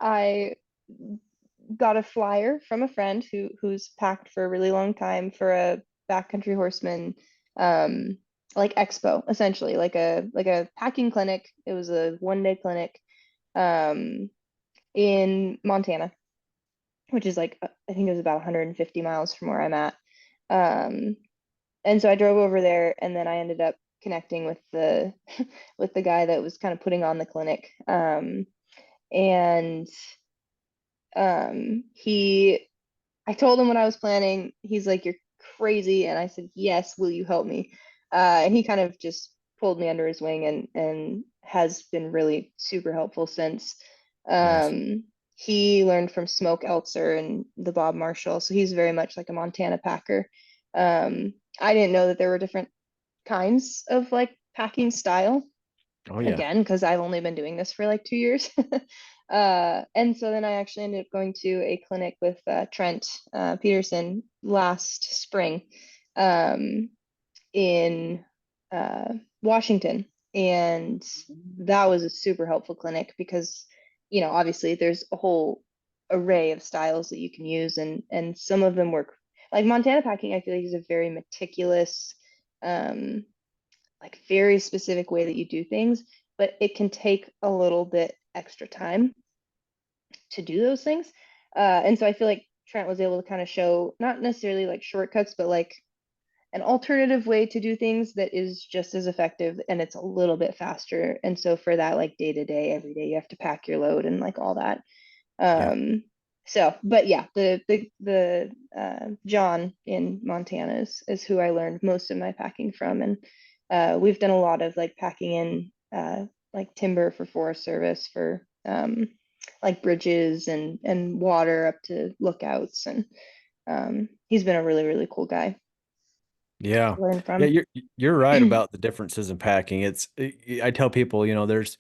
I got a flyer from a friend who's packed for a really long time for a backcountry horseman um like expo essentially like a packing clinic. It was a 1 day clinic um in Montana, which is like I think it was about 150 miles from where I'm at. Um and so I drove over there and then I ended up connecting with the with the guy that was kind of putting on the clinic. And he I told him what I was planning. He's like, "You're crazy," and I said, "Yes, will you help me?" And he kind of just pulled me under his wing and has been really super helpful since. Nice. Um, he learned from Smoke Eltzer and the Bob Marshall, so he's very much like a Montana packer. I didn't know that there were different kinds of like packing style Oh yeah. again because I've only been doing this for like 2 years. And so then I actually ended up going to a clinic with Trent Peterson last spring um, in Washington. And that was a super helpful clinic because, obviously there's a whole array of styles that you can use, and some of them work. Like Montana packing, I feel like is a very meticulous, um, like very specific way that you do things, but it can take a little bit extra time to do those things. And so I feel like Trent was able to kind of show not necessarily like shortcuts, but like an alternative way to do things that is just as effective and it's a little bit faster. And so for that, like day to day, every day, you have to pack your load and like all that. Yeah. Um, but yeah, the John in Montana is who I learned most of my packing from, and we've done a lot of like packing in like timber for Forest Service for like bridges and water up to lookouts, and he's been a really cool guy Yeah. to learn Yeah, from. you're right about the differences in packing. I tell people, there's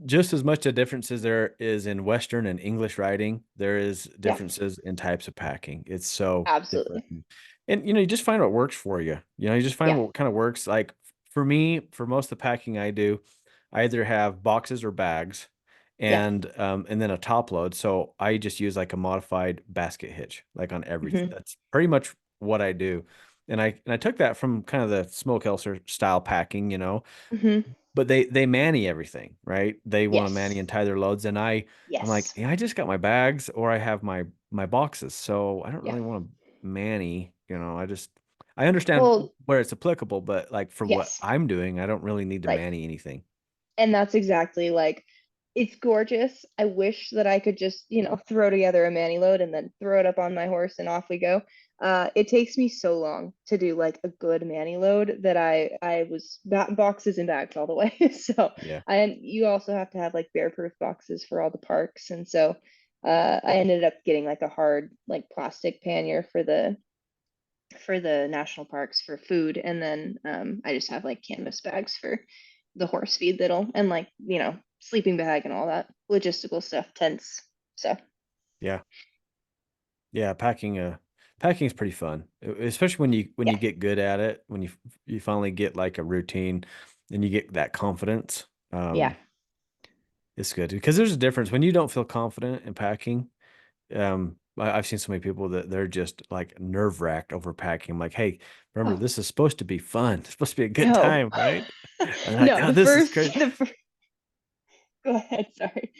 just as much a difference as there is in Western and English writing, there is Yeah, differences in types of packing. It's so different. absolutely. And you just find what works for you. You just find Yeah, what kind of works. Like for me, for most of the packing I do, I either have boxes or bags yeah, and then a top load. So I just use like a modified basket hitch, like on everything. hmm That's pretty much what I do. And I took that from kind of the smoke Elser style packing, hmm but they manny everything, right? They want to manny yes, and tie their loads, and I'm like, yes, yeah, I just got my bags or I have my boxes, so I don't yeah. really want to manny. I understand Well, where it's applicable, but like for what yes. I'm doing, I don't really need to Like, manny anything. and that's exactly like it's gorgeous. I wish that I could just, throw together a mani load and then throw it up on my horse and off we go. It takes me so long to do like a good mani load that I was boxes and bags all the way. So Yeah, you also have to have like bear proof boxes for all the parks, and so I ended up getting like a hard like plastic pannier for the national parks for food, and then I just have like canvas bags for the horse feed that'll and like sleeping bag and all that logistical stuff, tents. So yeah, yeah. Packing is pretty fun, especially when you yeah, get good at it. When you finally get like a routine, and you get that confidence. yeah. It's good because there's a difference when you don't feel confident in packing. I've seen so many people that they're just like nerve wracked over packing. I'm like, hey, remember, Oh this is supposed to be fun. It's supposed to be a good no, time, right? And they're like, no. oh, this is crazy. Go ahead. Sorry.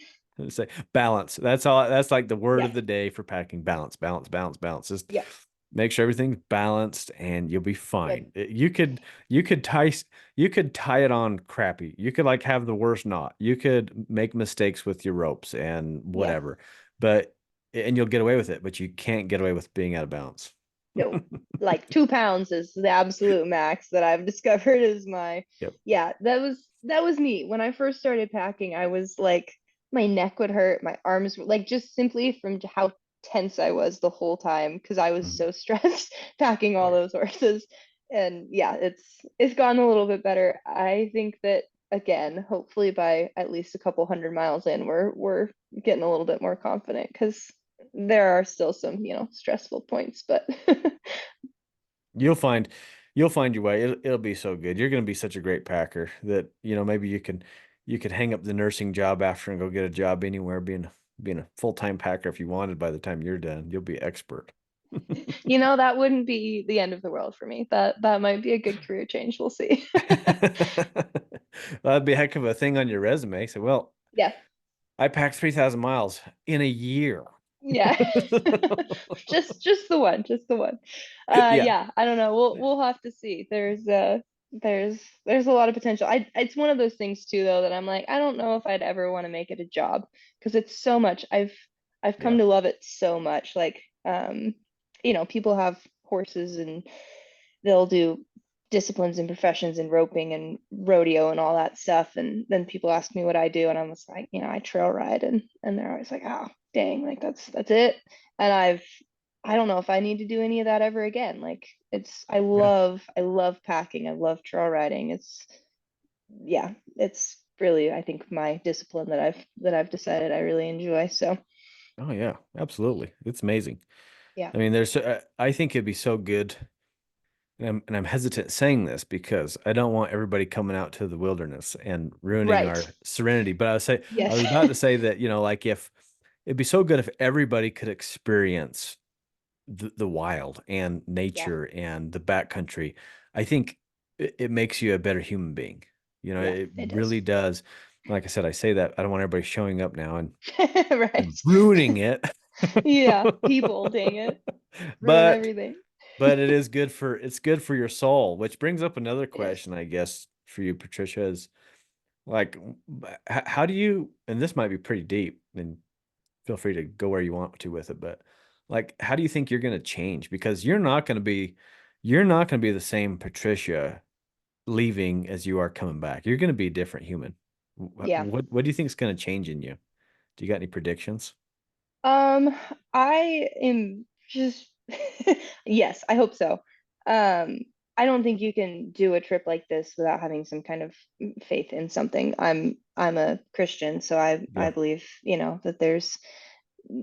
Say balance. That's all. That's like the word of Yes. the day for packing. Balance, balance, balance, balance. Just Yep. make sure everything's balanced and you'll be Yep. fine. You could tie it on crappy. You could like have the worst knot. You could make mistakes with your ropes and Yep. whatever. But and you'll get away with it, but you can't get away with being out of balance. No, like 2 pounds is the absolute max that I've discovered is my, Yep. yeah, that was neat. When I first started packing, I was like, my neck would hurt, my arms were like, just simply from how tense I was the whole time because I was Mhm. so stressed packing Oh all yeah. those horses. And yeah, it's gotten a little bit better. I think that again, hopefully by at least a couple hundred miles in, we're getting a little bit more confident because there are still some, stressful points, but You'll find you'll find your way. It'll be so good. You're going to be such a great packer that, maybe you could hang up the nursing job after and go get a job anywhere being a full-time packer if you wanted by the time you're done. You'll be expert. that wouldn't be the end of the world for me. That might be a good career change. We'll see. That'd be a heck of a thing on your resume. So, well, Yeah. I packed 3,000 miles in a year. Yeah. Just the one, just the one. Yeah. Yeah, I don't know. We'll have to see. There's a lot of potential. It's one of those things too though that I'm like, I don't know if I'd ever want to make it a job because it's so much. I've come Yeah. to love it so much. Like people have horses and they'll do disciplines and professions and roping and rodeo and all that stuff. And then people ask me what I do, and I'm just like, I trail ride, and they're always like, oh, dang, like that's it. And I don't know if I need to do any of that ever again. Like Yeah. I love packing. I love trail riding. Yeah, it's really I think my discipline that I've decided I really enjoy. So Oh yeah, absolutely. It's amazing. yeah. I mean, I think it'd be so good. And I'm hesitant saying this because I don't want everybody coming out to the wilderness and ruining Right. our serenity. But I Yes. was about to say that, like if it'd be so good if everybody could experience the wild and Yeah. nature and the backcountry. I think it makes you a better human being. Yeah, It it does. really does. Like I said, I say that I don't want everybody showing up now and, Right. and ruining it. Yeah, people, dang it. Ruin But everything. it's good for your soul, which brings up another Yes. question, I guess, for you, Patricia, is like, how do you, and this might be pretty deep, and feel free to go where you want to with it, but like, how do you think you're going to change? Because you're not going to be the same Patricia leaving as you are coming back. You're going to be a different human. Yeah. What do you think is going to change in you? Do you got any predictions? Um, I am just yes, I hope so. Um, I don't think you can do a trip like this without having some kind of faith in something. I'm a Christian, so I Yeah. believe, that there's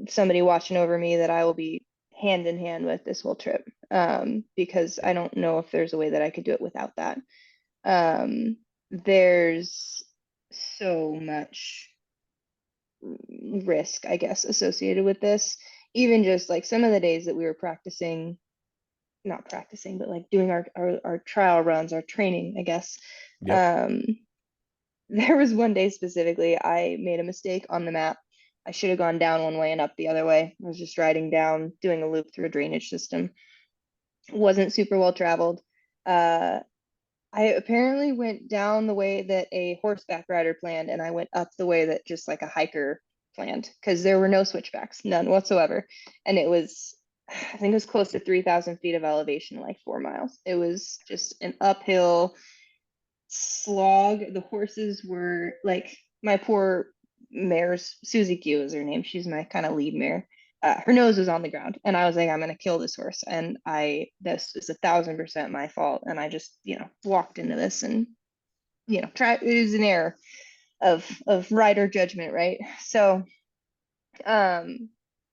somebody watching over me that I will be hand in hand with this whole trip. Because I don't know if there's a way that I could do it without that. There's so much risk, I guess, associated with this. Even just like some of the days that we were practicing, not practicing, but like doing our trial runs, our training, I guess. Yep. Um, there was one day specifically, I made a mistake on the map. I should have gone down one way and up the other way. I was just riding down, doing a loop through a drainage system. Wasn't super well traveled. Uh, I apparently went down the way that a horseback rider planned, and I went up the way that just like a hiker planned because there were no switchbacks, none whatsoever. And it was, I think it was close to 3,000 feet of elevation, like 4 miles. It was just an uphill slog. The horses were like, my poor mare's Susie Q is her name. She's my kind of lead mare. Her nose was on the ground, and I was like, I'm gonna kill this horse. And this is 1,000% my fault. And I just, walked into this and, try. It was an error of rider judgment, right? So, um,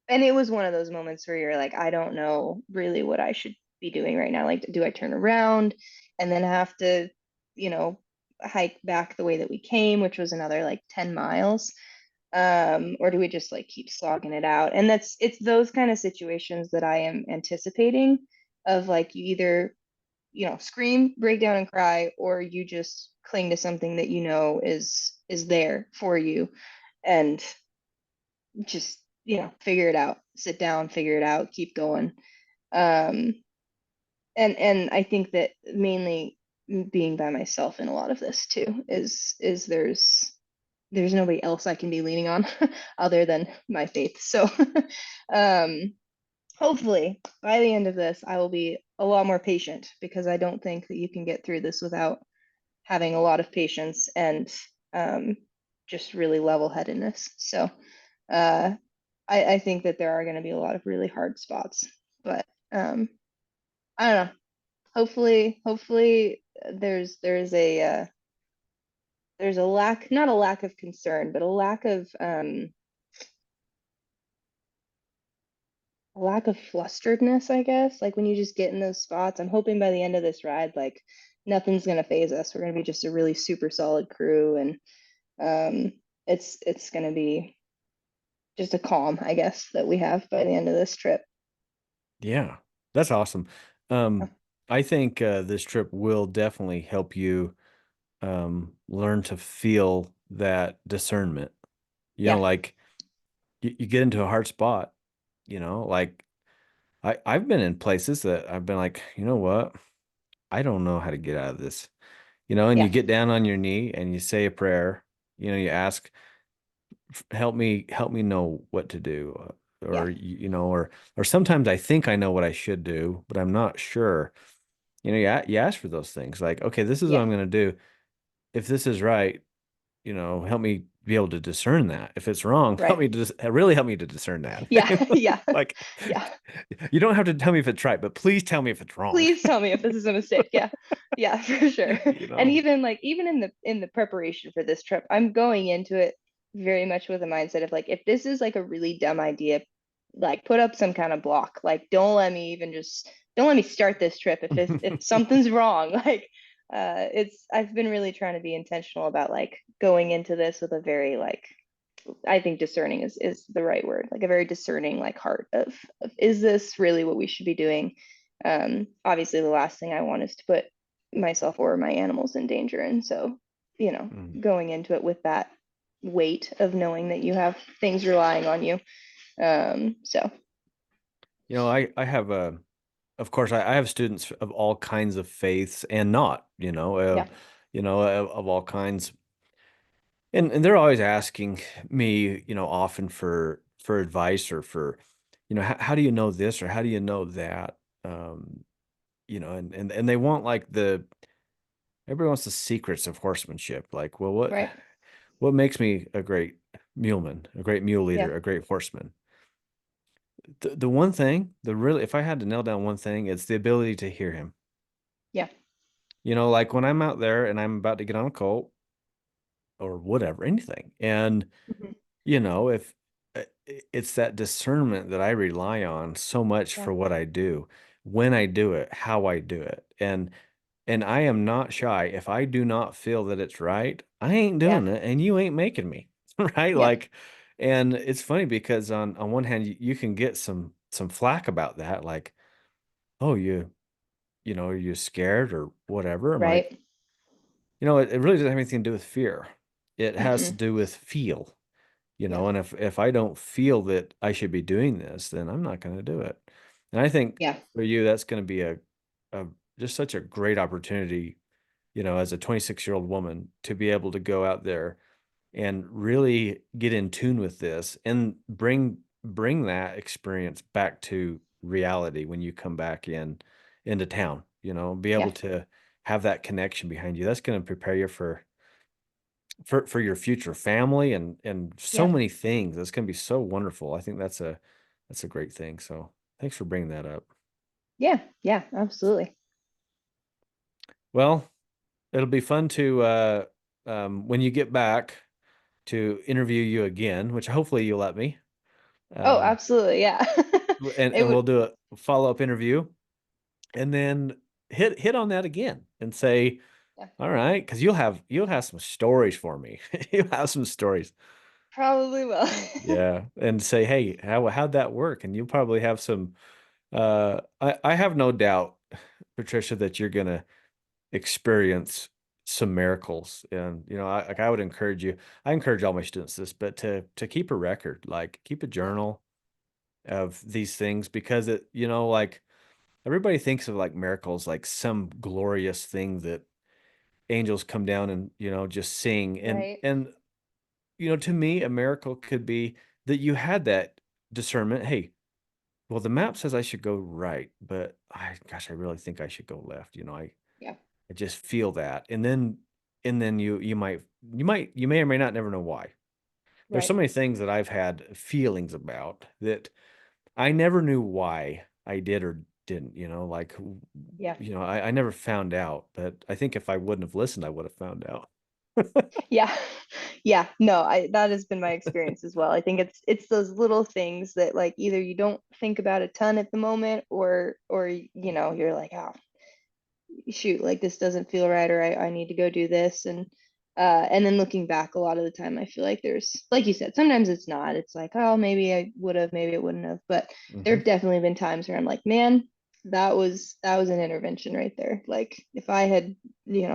and it was one of those moments where you're like, I don't know really what I should be doing right now. Like, do I turn around and then have to, you know, hike back the way that we came, which was another like 10 miles? Or do we just like keep slogging it out? And it's those kind of situations that I am anticipating of like you either, scream, break down and cry, or you just cling to something that you know is there for you and just, figure it out. Sit down, figure it out, keep going. Um, and I think that mainly being by myself in a lot of this too is there's nobody else I can be leaning on other than my faith. So um hopefully by the end of this I will be a lot more patient because I don't think that you can get through this without having a lot of patience and um just really level-headedness. So uh I think that there are going to be a lot of really hard spots, but I don't know. Hopefully there's a lack, not a lack of concern, but a lack of flusteredness, I guess. Like when you just get in those spots, I'm hoping by the end of this ride, like nothing's gonna phase us. We're gonna be just a really super solid crew, and it's gonna be just a calm, I guess, that we have by the end of this trip. Yeah, that's awesome. Yeah, Um, I think this trip will definitely help you learn to feel that discernment. yeah, Like you get into a hard spot, like I've been in places that I've been like, you know what? I don't know how to get out of this. And you yeah, get down on your knee and you say a prayer, you ask, help me know what to do. yeah, Or sometimes I think I know what I should do, but I'm not sure. You ask for those things like, okay, this is what yeah, I'm going to do. If this is right, help me be able to discern that. If it's wrong, help right. me to really help me to discern that. Yeah, yeah, Like, yeah. you don't have to tell me if it's right, but please tell me if it's wrong. Please tell me if this is a mistake. Yeah. Yeah, for sure. you And know. even in the preparation for this trip, I'm going into it very much with a mindset of like if this is like a really dumb idea, like put up some kind of block. Like don't let me start this trip if something's wrong. Like it's I've been really trying to be intentional about like going into this with a very like I think discerning is the right word, like a very discerning like heart of is this really what we should be doing? Obviously the last thing I want is to put myself or my animals in danger. And so, Mm. going into it with that weight of knowing that you have things relying on you. So I have of course, I have students of all kinds of faiths and not, yeah, of all kinds. And they're always asking me, often for advice or for, how do you know this or how do you know that? And they want like everybody wants the secrets of horsemanship. Like, well, right. what makes me a great muleman, a great mule Yeah, leader, a great horseman? The one thing, if I had to nail down one thing, it's the ability to hear him. yeah, Like when I'm out there and I'm about to get on a colt or whatever, anything. And, mhm, if it's that discernment that I rely on so much yeah, for what I do, when I do it, how I do it. And I am not shy. If I do not feel that it's right, I ain't yeah, doing it and you ain't making me. Right? yeah, Like, and it's funny because on one hand you can get some flack about that, like, oh, are you scared or whatever? I'm like, right. it really doesn't have anything to do with fear. It has to Mm-mm. do with feel, Yeah, and if I don't feel that I should be doing this, then I'm not going to do it. And I think yeah, for you, that's going to be a just such a great opportunity, as a 26-year-old woman to be able to go out there and really get in tune with this and bring that experience back to reality when you come back into town, be able yeah, to have that connection behind you. That's going to prepare you for your future family and so yeah, many things. That's going to be so wonderful. I think that's a great thing. So thanks for bringing that up. yeah, yeah, absolutely. Well, it'll be fun to when you get back to interview you again, which hopefully you'll let me. Oh, Um, absolutely. Yeah. and It and would we'll do a follow-up interview and then hit on that again and say, yeah, all right, because you'll have some stories for me. You'll have some stories. probably will. Yeah. And say, hey, how'd that work? And you'll probably have some I have no doubt Patricia, that you're gonna experience some miracles. And I would encourage you. I encourage all my students this, but to keep a record, like keep a Yeah. journal of these things, because like everybody thinks of like miracles like some glorious thing that angels come down and just sing. and Right. and to me a miracle could be that you had that discernment. Hey, well, the map says I should go right, but I really think I should go left. Yeah. I just feel that. And then you may or may not never know why. There's so Right. many things that I've had feelings about that I never knew why I did or didn't, like, Yeah. I never found out, but I think if I wouldn't have listened, I would have found out. Yeah. Yeah. No, I that has been my experience as well. I think it's those little things that like either you don't think about a ton at the moment or you're like, oh, shoot, like this doesn't feel right, or I need to go do this. And then looking back a lot of the time I feel like there's, like you said, sometimes it's not. It's like, oh, maybe I would have, maybe it wouldn't have. But there Hmm. have definitely been times where I'm like, man, that was an intervention right there. Like if I had,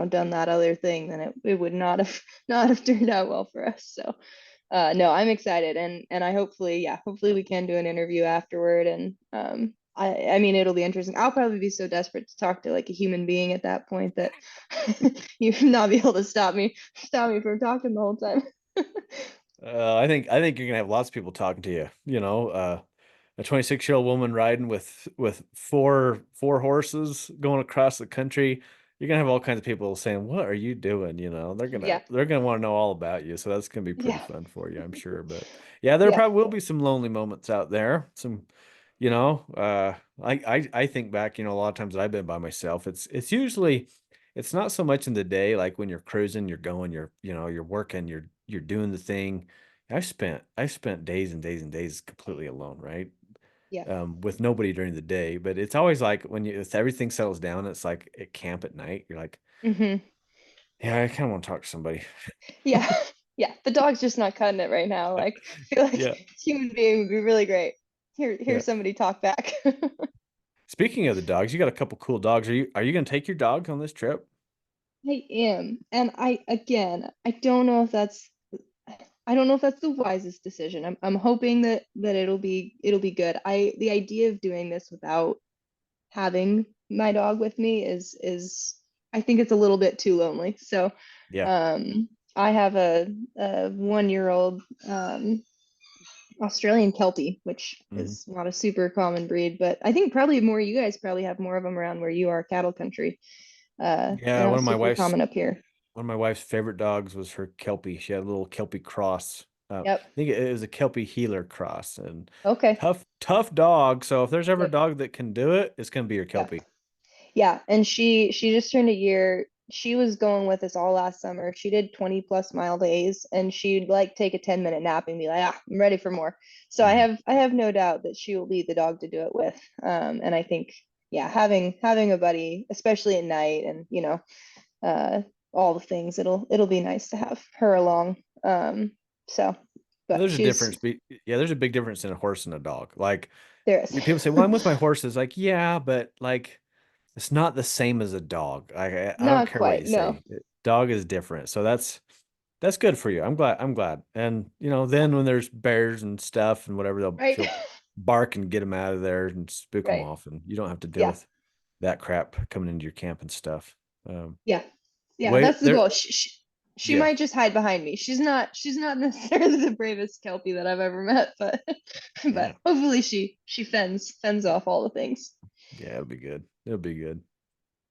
done that other thing, then it would not have not have turned out well for us. So no, I'm excited, and I hopefully, yeah, hopefully we can do an interview afterward, and I mean it'll be interesting. I'll probably be so desperate to talk to like a human being at that point that you not be able to stop me from talking the whole time. I think you're gonna have lots of people talking to you. A 26-year-old woman riding with four horses going across the country. You're gonna have all kinds of people saying, "What are you doing?" They're gonna Yeah, they're gonna want to know all about you. So that's gonna be pretty yeah, fun for you, I'm sure. But yeah, there yeah. probably will be some lonely moments out there. Some, I think back, a lot of times that I've been by myself. It's usually it's not so much in the day, like when you're cruising, you're going, you're working, you're doing the thing. I've spent days and days and days completely alone, right? Yeah. With nobody during the day. But it's always like if everything settles down, it's like at camp at night. You're like, Hmm. yeah, I kind of want to talk to somebody. Yeah. Yeah. The dog's just not cutting it right now. Like I feel like Yeah, human being would be really great. Hear yeah. somebody talk back. Speaking of the dogs, you got a couple cool dogs. Are you going to take your dog on this trip? I am. And I don't know if that's the wisest decision. I'm hoping that it'll be good. The idea of doing this without having my dog with me is I think it's a little bit too lonely. So Yeah. I have a 1 year old Australian Kelpie, which Hmm. is not a super common breed, but I think probably more, you guys probably have more of them around where you are, cattle country. Yeah, They're not super common up here. one of my wife's favorite dogs was her Kelpie. She had a little Kelpie cross. Yep. I think it was a Kelpie healer cross, and Okay. tough dog. So if there's ever a Yep. dog that can do it, it's gonna be your Yeah. Kelpie. Yeah, and she just turned a year. She was going with us all last summer. She did 20+ mile days, and she'd like take a 10-minute nap and be like, ah, I'm ready for more. So I Hmm. have no doubt that she will be the dog to do it with. And I think, yeah, having a buddy, especially at night, and uh, all the things, it'll be nice to have her along. So, but There's a she's difference. Yeah, there's a big difference in a horse and a dog. Like there is people say, "Well, I'm with my horses." Like, yeah, but like it's not the same as a dog. I don't not care what quite, you no. say. Dog is different. So that's good for you. I'm glad. I'm glad. And Yeah, then when there's bears and stuff and whatever, right, she'll bark and get them out of there and spook them right. off, and you don't have to deal Yeah, with that crap coming into your camp and stuff. yeah. Yeah, Wait, that's the there. goal. She Yeah, might just hide behind me. She's not necessarily the bravest Kelpie that I've ever met, but yeah, but hopefully she fends off all the things. yeah. It'll be good. It'll be good.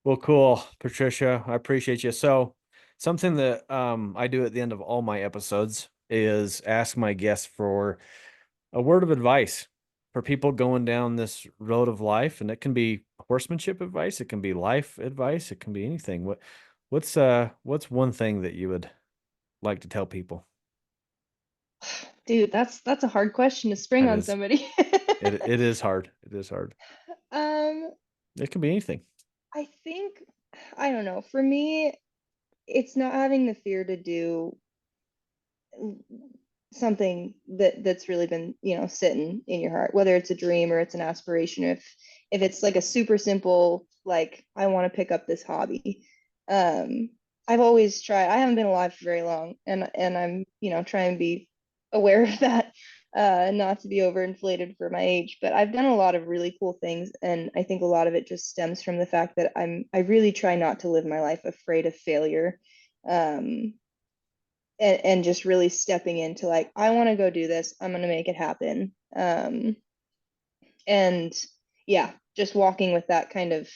Well, cool, Patricia. I appreciate you. So, something that I do at the end of all my episodes is ask my guests for a word of advice for people going down this road of life, and it can be horsemanship advice, it can be life advice, it can be anything. What's one thing that you would like to tell people? Dude, that's a hard question to spring That on is somebody. it is hard. It is hard. Um, It can be anything. I think I don't know. For me, it's not having the fear to do something that's really been, sitting in your heart, whether it's a dream or it's an aspiration. If it's like a super simple, like I want to pick up this hobby. Um, I've always tried. I haven't been alive for very long, and I'm, trying to be aware of that, not to be overinflated for my age. But I've done a lot of really cool things, and I think a lot of it just stems from the fact that I really try not to live my life afraid of failure. Um, and just really stepping into like, I want to go do this. I'm going to make it happen. And yeah, just walking with that kind of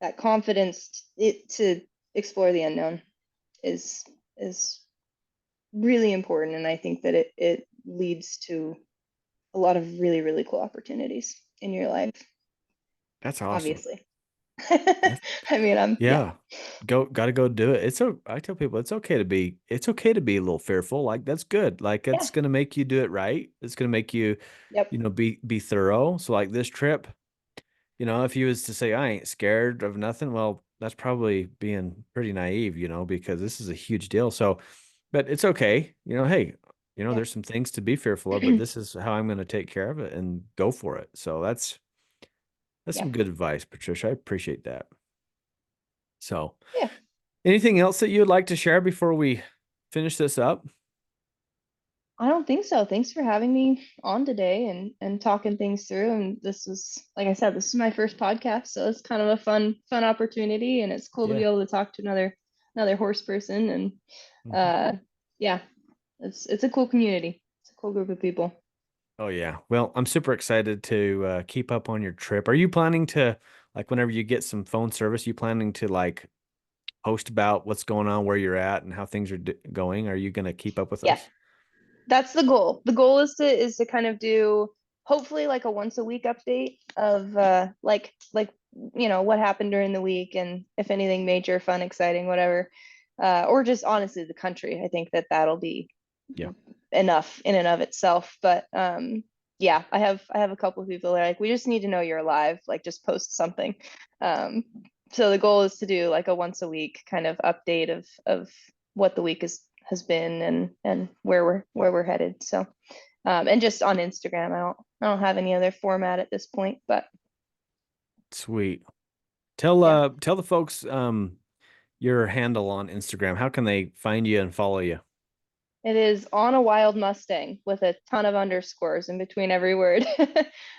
that confidence to explore the unknown is really important. And I think that it leads to a lot of really, really cool opportunities in your life, That's awesome. obviously. That's, I mean, yeah, yeah. Got to go do it. I tell people it's okay to be a little fearful. Like that's good. Like yeah, it's going to make you do it right. It's going to make you, yep, be thorough. So like this trip, if you was to say I ain't scared of nothing, well, that's probably being pretty naive, because this is a huge deal. So, but it's okay. Hey, yeah, there's some things to be fearful of, but this is how I'm going to take care of it and go for it. So that's yeah, some good advice, Patricia. I appreciate that. So, yeah. anything else that you would like to share before we finish this up? I don't think so. Thanks for having me on today and talking things through. And this was, like I said, this is my first podcast, so it's kind of a fun opportunity, and it's cool to be Yeah. able to talk to another horse person. And Mhm. uh, yeah, it's a cool community. It's a cool group of people. Oh yeah. Well, I'm super excited to keep up on your trip. Are you planning to like whenever you get some phone service, you planning to like post about what's going on, where you're at, and how things are going? Are you going to keep up with Yeah, us? that's the goal. The goal is to kind of do hopefully like a once a week update of like what happened during the week, and if anything major, fun, exciting, whatever. Or just honestly the country. I think that that'll be Yeah. enough in and of itself. But yeah, I have a couple of people that are like, we just need to know you're alive, like just post something. Um so the goal is to do like a once a week kind of update of what the week has been, and where we're headed. So and just on Instagram. I don't have any other format at this point, but Sweet. Tell yeah. tell the folks your handle on Instagram. How can they find you and follow you? It is on a wild Mustang with a ton of underscores in between every word.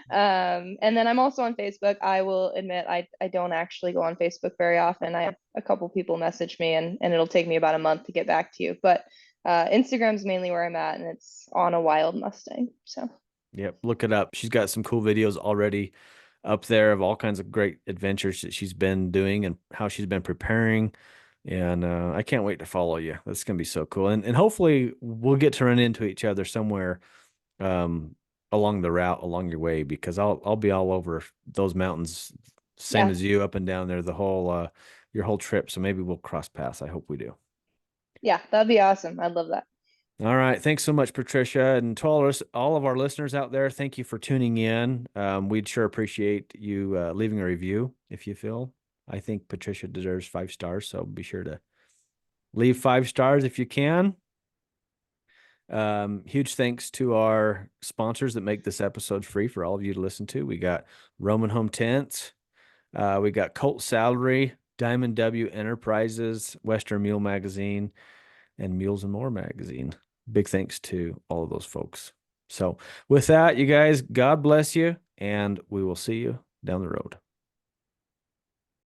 And then I'm also on Facebook. I will admit I don't actually go on Facebook very often. I have a couple people message me, and it'll take me about a month to get back to you. But Instagram's mainly where I'm at, and it's on a wild Mustang. So Yep, look it up. She's got some cool videos already up there of all kinds of great adventures that she's been doing and how she's been preparing. And I can't wait to follow you. That's gonna be so cool. And hopefully we'll get to run into each other somewhere um along the route along your way because I'll be all over those mountains, same yeah, as you up and down there the whole your whole trip. So maybe we'll cross paths. I hope we do. yeah, that'd be awesome. I'd love that. All right. Thanks so much, Patricia. And to all of our listeners out there, thank you for tuning in. We'd sure appreciate you leaving a review if you feel. I think Patricia deserves 5 stars, so be sure to leave 5 stars if you can. Huge thanks to our sponsors that make this episode free for all of you to listen to. We got Roman Home Tents, we got Colt Salary, Diamond W Enterprises, Western Mule Magazine, and Mules and More magazine. Big thanks to all of those folks. So, with that, you guys, God bless you, and we will see you down the road.